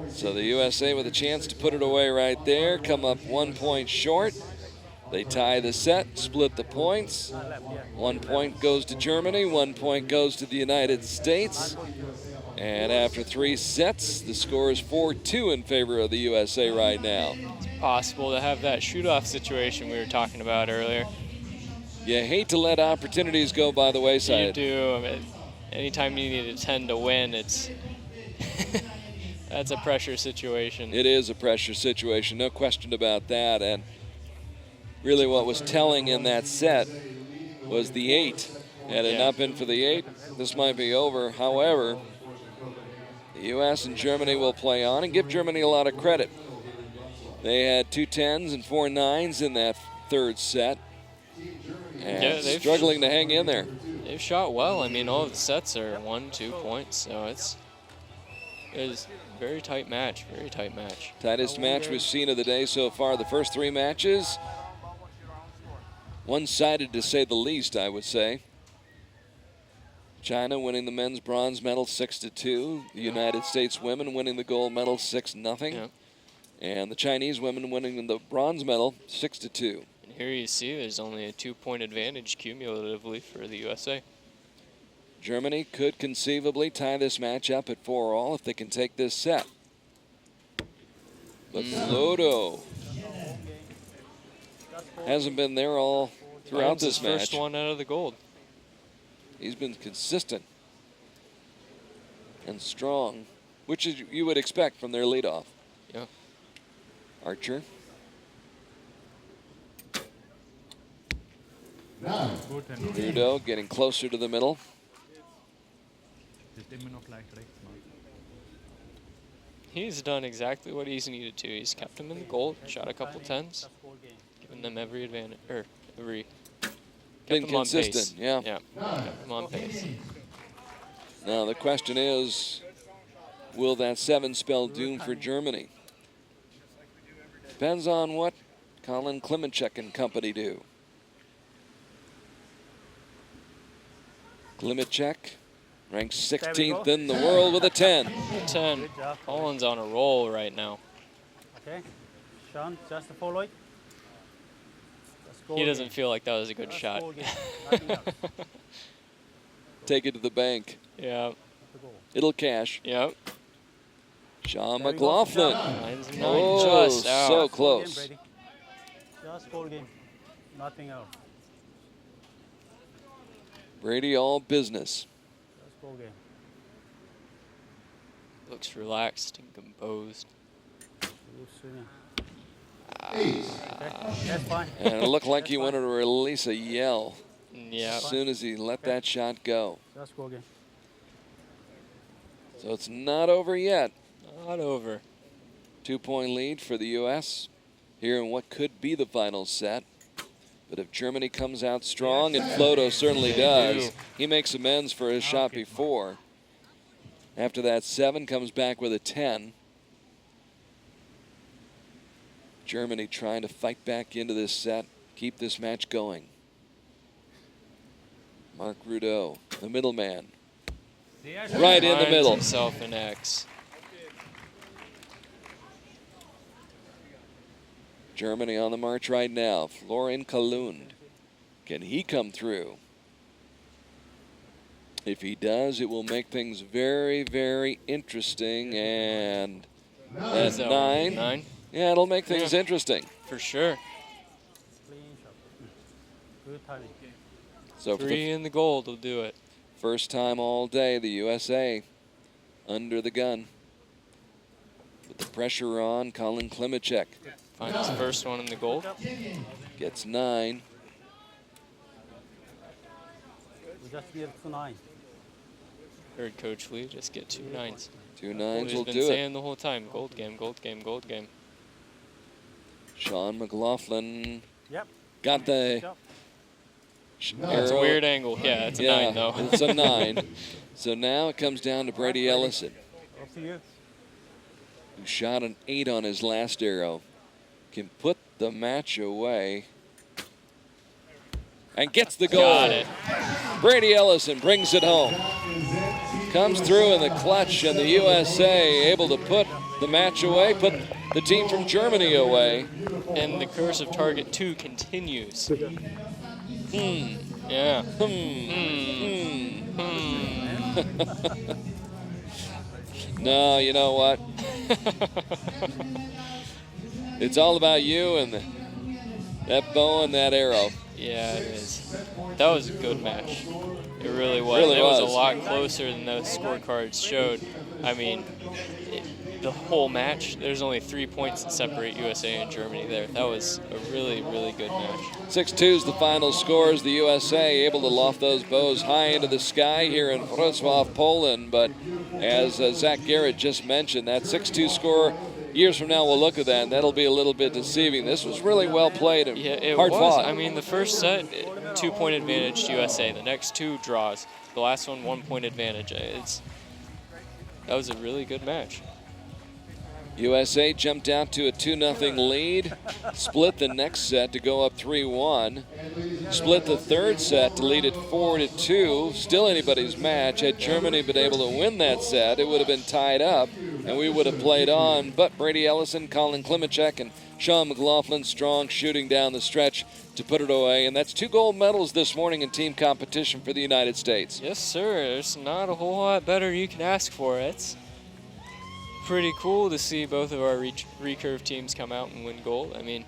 So the USA with a chance to put it away right there, come up 1 point short. They tie the set, split the points. 1 point goes to Germany, 1 point goes to the United States. And after 3 sets, the score is 4-2 in favor of the USA right now. It's possible to have that shoot-off situation we were talking about earlier. You hate to let opportunities go by the wayside. You do. I mean, anytime you need a 10 to win, it's that's a pressure situation. It is a pressure situation, no question about that. And really what was telling in that set was the 8. Had it not been for the 8, this might be over. However, the U.S. and Germany will play on, and give Germany a lot of credit. They had 2 10s and 4 9s in that third set. And struggling to hang in there. They've shot well. I mean, all of the sets are 1-2 points, so it is very tight match, very tight match. Tightest match we've seen of the day so far. The first 3 matches, one-sided to say the least, I would say. China winning the men's bronze medal 6-2. The United States women winning the gold medal 6-0. And the Chinese women winning the bronze medal 6-2. And here you see there's only a 2-point advantage cumulatively for the USA. Germany could conceivably tie this match up at 4-all if they can take this set. But Floto hasn't been there all throughout this match. First one out of the gold. He's been consistent and strong, which is you would expect from their leadoff. Yeah. Archer. Rudo getting closer to the middle. He's done exactly what he's needed to. He's kept him in the gold, shot a couple 10s, given them every advantage, Been consistent, yeah. Yeah, kept them on pace. Now the question is, will that 7 spell doom for Germany? Depends on what Colin Klimacek and company do. Klimacek ranks 16th in the world with a 10. 10. Colin's on a roll right now. Okay, Sean, just the follow it. He doesn't feel like that was a good shot. Take it to the bank. Yeah. It'll cash. Yep. Sean McLaughlin. Oh, just out. So close. Just full game, nothing else. Brady all business. Just full game. Looks relaxed and composed. That's fine. And it looked like he wanted to release a yell. Yeah. As soon as he let that shot go. Just go again. So it's not over yet. Not over. 2-point lead for the U.S. here in what could be the final set. But if Germany comes out strong, and Floto certainly does, he makes amends for his shot before. After that 7, comes back with a 10. Germany trying to fight back into this set, keep this match going. Mark Rudeau, the middleman. Right in the middle. Himself an X. Germany on the march right now. Florian Kalund. Can he come through? If he does, it will make things very, very interesting. And that's 9. 9. Yeah, it'll make things interesting. For sure. Clean shot. Good timing. So for 3 in the gold will do it. first time all day, the USA under the gun. With the pressure on, Colin Klimacek. Finds his first one in the gold. Gets 9. We just get 2 9. Heard Coach Lee just get 2 9s. 2 9s will been do saying it. the whole time, gold game, gold game, gold game. Sean McLaughlin Yep. got the Yep. That's a arrow. weird angle. Yeah, it's a 9 though. It's a 9. So now it comes down to Brady Ellison, Up to you. who shot an 8 on his last arrow. Can put the match away. And gets the goal. Got it. Brady Ellison brings it home. Comes through in the clutch, and the USA able to put the match away, put the team from Germany away. And the curse of target 2 continues. Yeah. No, you know what? It's all about you and that bow and that arrow. Yeah, it is. That was a good match. It really was. Really it was a was. lot closer than those scorecards showed. I mean, the whole match, there's only 3 points that separate USA and Germany there. That was a really, really good match. 6-2 is the final scores. The USA able to loft those bows high into the sky here in Wroclaw, Poland. But as Zach Garrett just mentioned, that 6-2 score, years from now we'll look at that, and that'll be a little bit deceiving. This was really well played and Yeah, it hard was. fought. I mean, the first set, 2-point advantage to USA. The next 2 draws. The last one, 1-point advantage. That was a really good match. USA jumped out to a 2-0 lead, split the next set to go up 3-1, split the third set to lead it 4-2. Still anybody's match. Had Germany been able to win that set, it would have been tied up, and we would have played on. But Brady Ellison, Colin Klimacek, and Sean McLaughlin strong shooting down the stretch to put it away. And that's 2 gold medals this morning in team competition for the United States. Yes, sir. There's not a whole lot better you can ask for. It's pretty cool to see both of our recurve teams come out and win gold. I mean,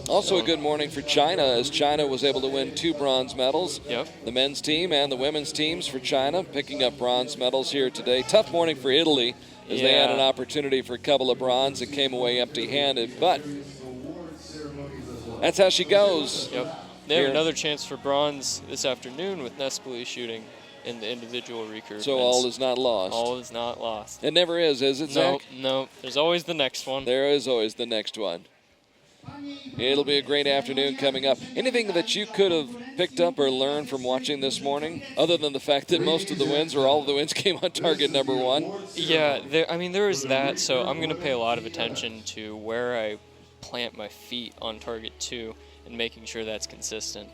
also a good morning for China, as China was able to win 2 bronze medals. Yep. The men's team and the women's teams for China picking up bronze medals here today. Tough morning for Italy, as they had an opportunity for a couple of bronze and came away empty-handed. But that's how she goes. Yep. They have another chance for bronze this afternoon with Nespoli shooting in the individual recurve. So all is not lost. All is not lost. It never is it, Zach? No. There's always the next one. There is always the next one. It'll be a great afternoon coming up. Anything that you could have picked up or learned from watching this morning, other than the fact that most of the wins or all of the wins came on target number 1? Yeah, there was that. So I'm going to pay a lot of attention to where I plant my feet on target 2 and making sure that's consistent.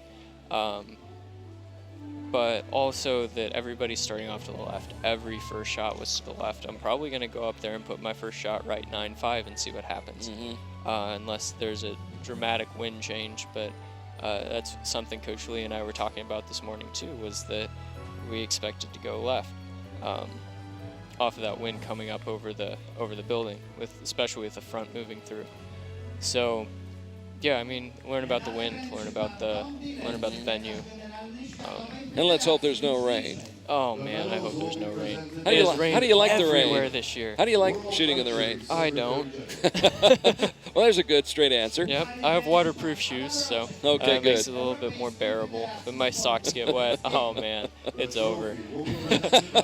But also that everybody's starting off to the left. Every first shot was to the left. I'm probably going to go up there and put my first shot right 9-5 and see what happens. Unless there's a dramatic wind change. But that's something Coach Lee and I were talking about this morning too, was that we expected to go left off of that wind coming up over the building, especially with the front moving through. So yeah, I mean, learn about the wind, learn about the venue. And let's hope there's no rain. Oh man, I hope there's no rain. How do you like the rain? Everywhere this year. How do you like shooting in the rain? I don't. Well, there's a good straight answer. Yep, I have waterproof shoes, so okay, it makes it a little bit more bearable. When my socks get wet, oh man, it's over.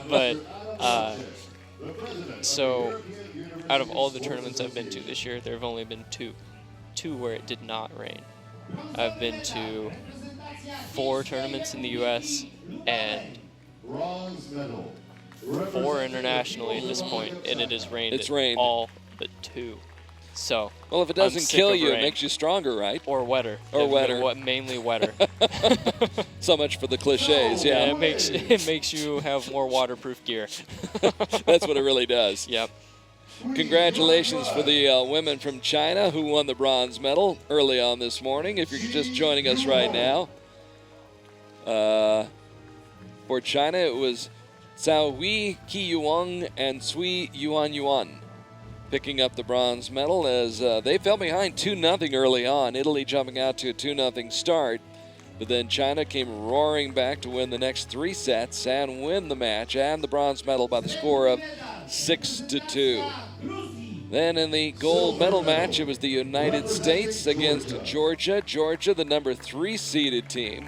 But so out of all the tournaments I've been to this year, there have only been two where it did not rain. I've been to 4 tournaments in the U.S. and 4 internationally at this point, and it has rained. It's rained. All but 2. So well, if it doesn't kill you, it makes you stronger, right? Or wetter. Or wetter. Mainly wetter. So much for the cliches, yeah. It makes you have more waterproof gear. That's what it really does. Yep. Congratulations for the women from China who won the bronze medal early on this morning. If you're just joining us right now, for China it was Zhao Hui, Qi Yuang, and Cui Yuan picking up the bronze medal as they fell behind 2-0 early on. Italy jumping out to a 2-0 start, but then China came roaring back to win the next 3 sets and win the match and the bronze medal by the score of 6-2. Then in the gold medal match, it was the United States against Georgia. Georgia, the number 3 seeded team.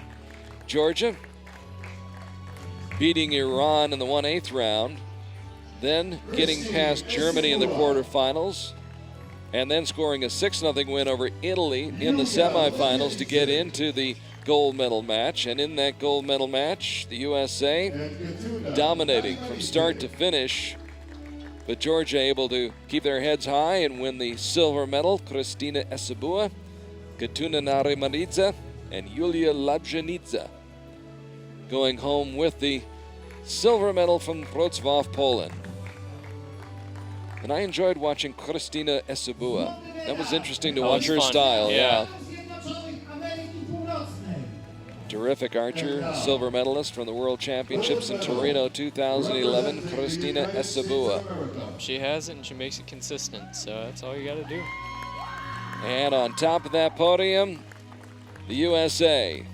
Georgia beating Iran in the 1/8 round, then getting past Germany in the quarterfinals, and then scoring a 6-0 win over Italy in the semifinals to get into the gold medal match. And in that gold medal match, the USA dominating from start to finish, but Georgia able to keep their heads high and win the silver medal. Kristina Esabua, Katuna Narimaridze, and Yulia Labjanidze going home with the silver medal from Wroclaw, Poland. And I enjoyed watching Kristina Esabua. That was interesting to watch her fun. style. Yeah. Terrific archer, silver medalist from the World Championships in Torino 2011, Kristina Esabua. She has it and she makes it consistent, so that's all you got to do. And on top of that podium, the USA.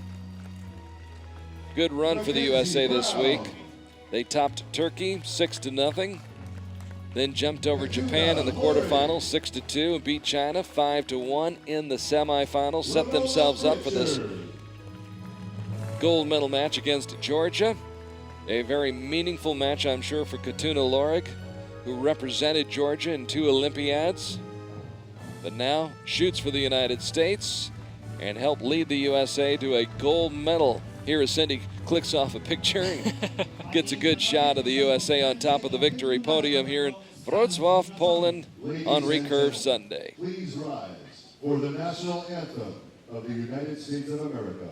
Good run for the USA this week. They topped Turkey 6-0, then jumped over Japan in the quarterfinals 6-2 and beat China 5-1 in the semifinals. Set themselves up for this gold medal match against Georgia. A very meaningful match, I'm sure, for Katuna Lorig, who represented Georgia in 2 Olympiads, but now shoots for the United States and helped lead the USA to a gold medal. Here as Cindy clicks off a picture and gets a good shot of the USA on top of the victory podium here in Wrocław, Poland on Recurve Sunday. Please rise for the national anthem of the United States of America.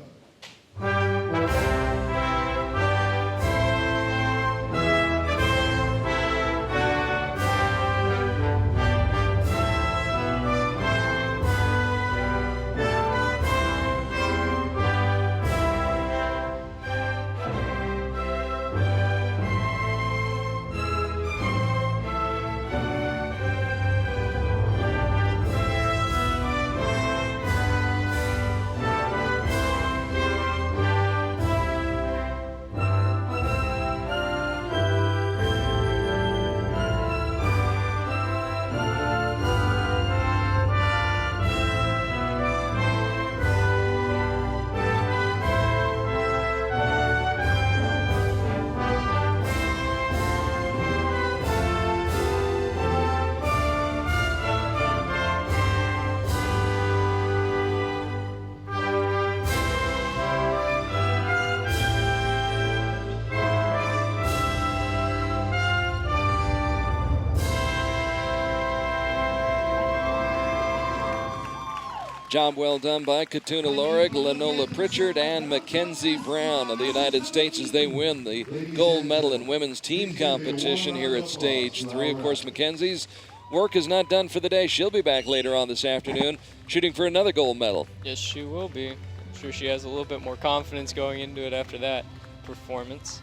Job well done by Katuna Lorig, Lenola Pritchard, and Mackenzie Brown of the United States as they win the gold medal in women's team competition here at Stage 3. Of course, Mackenzie's work is not done for the day. She'll be back later on this afternoon shooting for another gold medal. Yes, she will be. I'm sure she has a little bit more confidence going into it after that performance.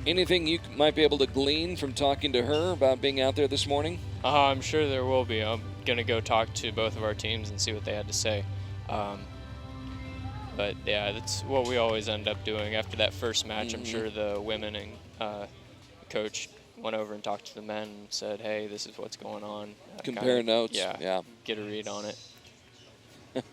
Anything you might be able to glean from talking to her about being out there this morning? I'm sure there will be. I'm going to go talk to both of our teams and see what they had to say. But yeah, that's what we always end up doing after that first match. I'm sure the women and coach went over and talked to the men and said, hey, this is what's going on. Compare notes. Yeah, get a read on it.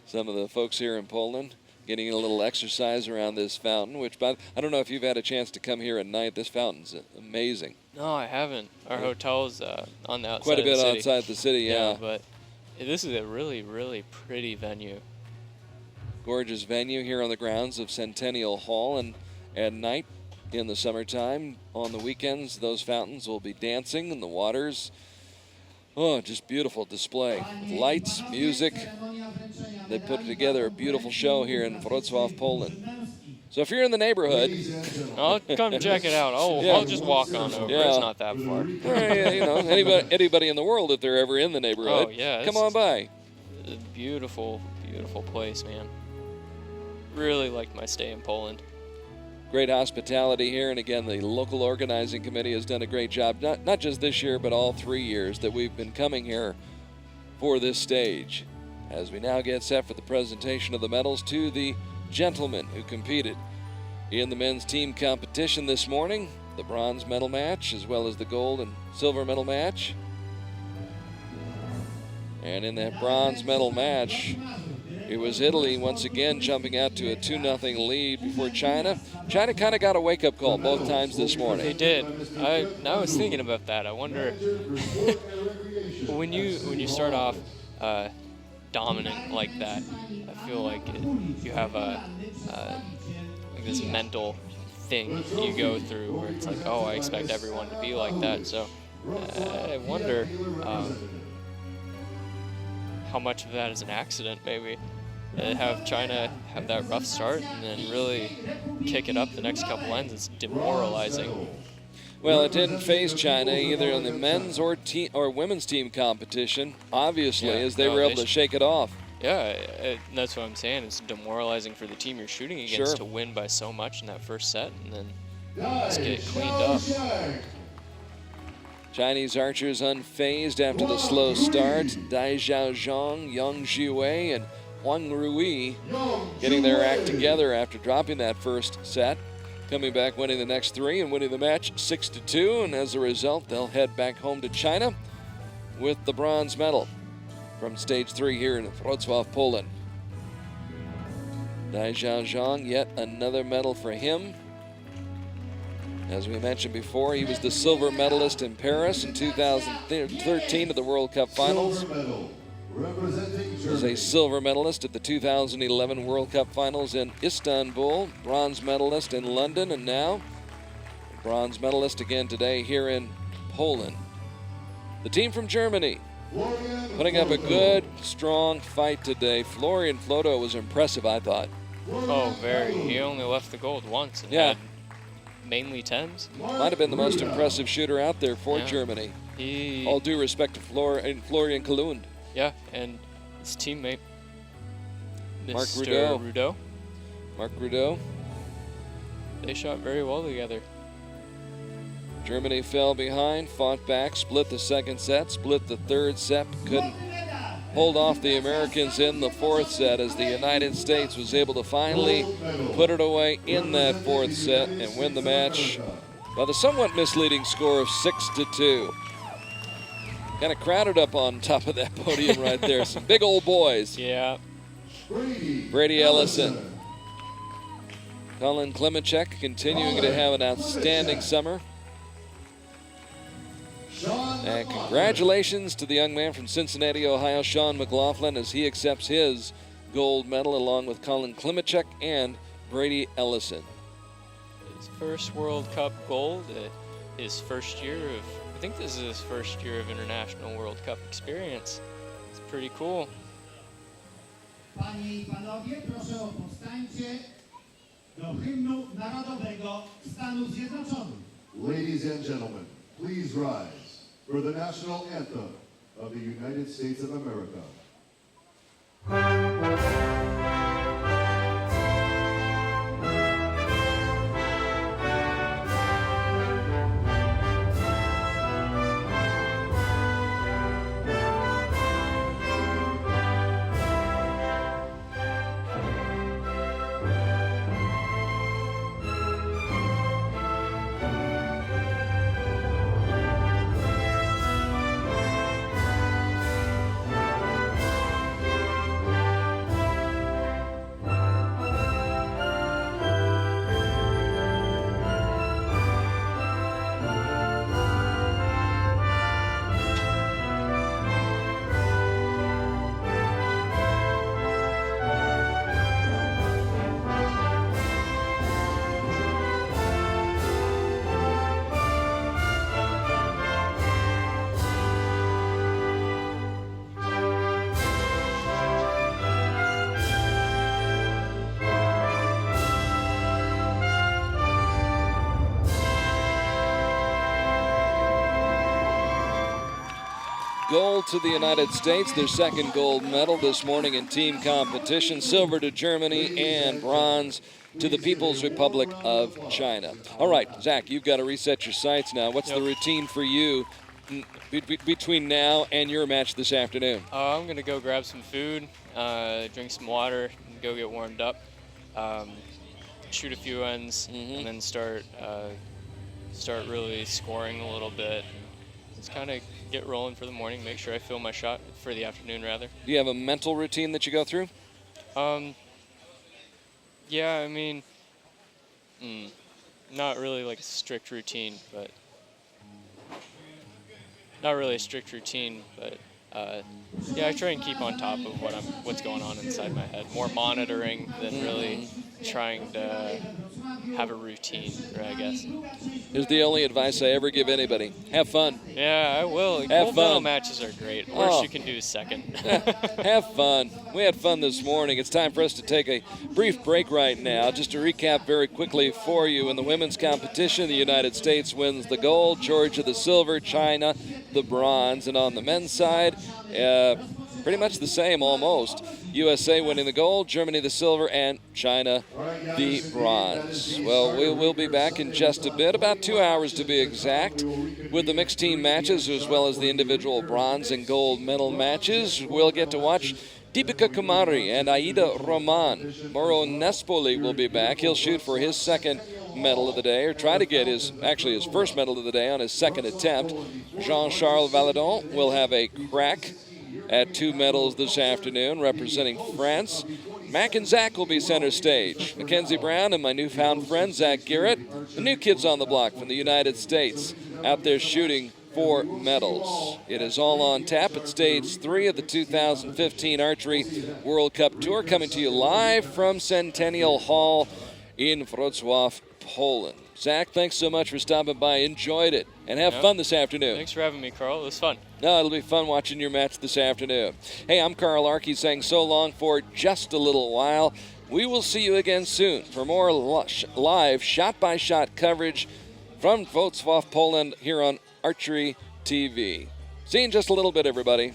Some of the folks here in Poland getting a little exercise around this fountain, which, but I don't know if you've had a chance to come here at night. This fountain's amazing. No, I haven't. Our hotel's on the outside Quite a bit of the city. outside the city, yeah. But this is a really, really pretty venue. Gorgeous venue here on the grounds of Centennial Hall, and at night in the summertime, on the weekends, those fountains will be dancing in the waters. Oh, just beautiful display. With lights, music. They put together a beautiful show here in Wrocław, Poland. So if you're in the neighborhood, I'll come check it out. I'll just walk on over. Yeah. It's not that far. Anybody in the world, if they're ever in the neighborhood, come on by. A beautiful, beautiful place, man. Really liked my stay in Poland. Great hospitality here, and again, the local organizing committee has done a great job, not just this year, but all 3 years that we've been coming here for this stage. As we now get set for the presentation of the medals to the gentlemen who competed in the men's team competition this morning, the bronze medal match, as well as the gold and silver medal match. And in that bronze medal match, it was Italy once again jumping out to a 2-0 lead before China. China kind of got a wake-up call both times this morning. They did. I was thinking about that. I wonder when you start off dominant like that, I feel like you have like this mental thing you go through where it's like, oh, I expect everyone to be like that. So I wonder how much of that is an accident, maybe. Have China have that rough start and then really kick it up the next couple ends. It's demoralizing. Well, it didn't phase China either in the men's or women's team competition, obviously, as they were able to shake it off. Yeah, that's what I'm saying. It's demoralizing for the team you're shooting against to win by so much in that first set and then just get it cleaned up. Chinese archers unfazed after the slow start. Dai Xiaozhong, Yang Jiwei, and Huang Rui getting their act together after dropping that first set. Coming back, winning the next 3 and winning the match 6-2. And as a result, they'll head back home to China with the bronze medal from stage 3 here in Wroclaw, Poland. Dai Xiaozhong, yet another medal for him. As we mentioned before, he was the silver medalist in Paris in 2013 at the World Cup Finals. He was a silver medalist at the 2011 World Cup Finals in Istanbul, bronze medalist in London, and now a bronze medalist again today here in Poland. The team from Germany putting up a good, strong fight today. Florian Floto was impressive, I thought. Oh, very. He only left the gold once and had mainly 10s. Might have been the most impressive shooter out there for Germany. All due respect to Florian Kalund. Yeah, and his teammate, Marc Mr. Rudeau. Marc Rudeau. They shot very well together. Germany fell behind, fought back, split the second set, split the third set, couldn't hold off the Americans in the fourth set as the United States was able to finally put it away in that fourth set and win the match by the somewhat misleading score of 6-2. Kind of crowded up on top of that podium right there. Some big old boys. Yeah. Brady Ellison. Colin Klimacek continuing to have an outstanding summer. And congratulations to the young man from Cincinnati, Ohio, Sean McLaughlin, as he accepts his gold medal along with Colin Klimacek and Brady Ellison. His first World Cup gold, his first year of, I think this is his first year of International World Cup experience. It's pretty cool. Panie I Panowie, proszę o powstańcie do hymnu narodowego Stanów Zjednoczonych. Ladies and gentlemen, please rise for the national anthem of the United States of America. gold to the United States, their second gold medal this morning in team competition, silver to Germany, and bronze to the People's Republic of China. All right, Zach, you've got to reset your sights now. What's the routine for you between now and your match this afternoon? I'm going to go grab some food, drink some water, and go get warmed up, shoot a few ends, and then start really scoring a little bit. Just kind of get rolling for the morning, make sure I feel my shot for the afternoon, rather. Do you have a mental routine that you go through? Yeah, I mean, not really like a strict routine, but yeah, I try and keep on top of what's going on inside my head. More monitoring than really trying to have a routine, I guess. Here's the only advice I ever give anybody. Have fun. Yeah, I will. Gold medal matches are great. Worst you can do is second. Have fun. We had fun this morning. It's time for us to take a brief break right now. Just to recap very quickly for you, in the women's competition, the United States wins the gold, Georgia the silver, China the bronze. And on the men's side, pretty much the same almost. USA winning the gold, Germany the silver, and China the bronze. Well, we'll be back in just a bit, about 2 hours to be exact, with the mixed team matches as well as the individual bronze and gold medal matches. We'll get to watch Deepika Kumari and Aida Roman. Mauro Nespoli will be back. He'll shoot for his second medal of the day, or try to get his first medal of the day on his second attempt. Jean-Charles Valadon will have a crack at 2 medals this afternoon, representing France. Mac and Zach will be center stage. Mackenzie Brown and my newfound friend, Zach Garrett, the new kids on the block from the United States, out there shooting for medals. It is all on tap at stage 3 of the 2015 Archery World Cup Tour, coming to you live from Centennial Hall in Wroclaw, Poland. Zach, thanks so much for stopping by. Enjoyed it. And have fun this afternoon. Thanks for having me, Carl. It was fun. No, it'll be fun watching your match this afternoon. Hey, I'm Carl Arky saying so long for just a little while. We will see you again soon for more live shot-by-shot coverage from Wrocław, Poland, here on Archery TV. See you in just a little bit, everybody.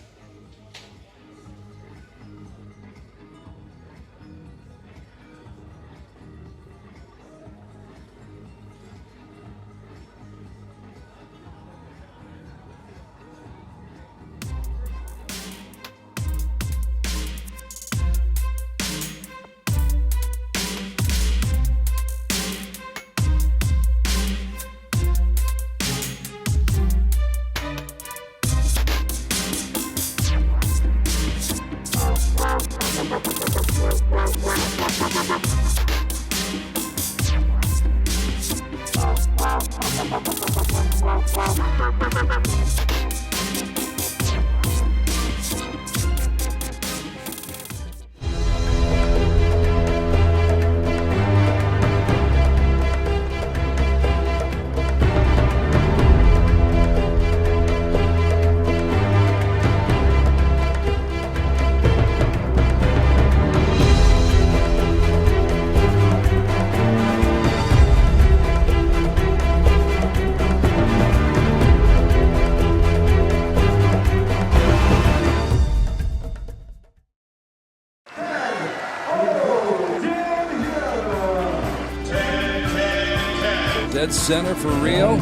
Dead center for Rio,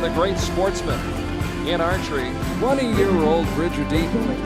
the great sportsman in archery, 20-year-old Bridger Deaton.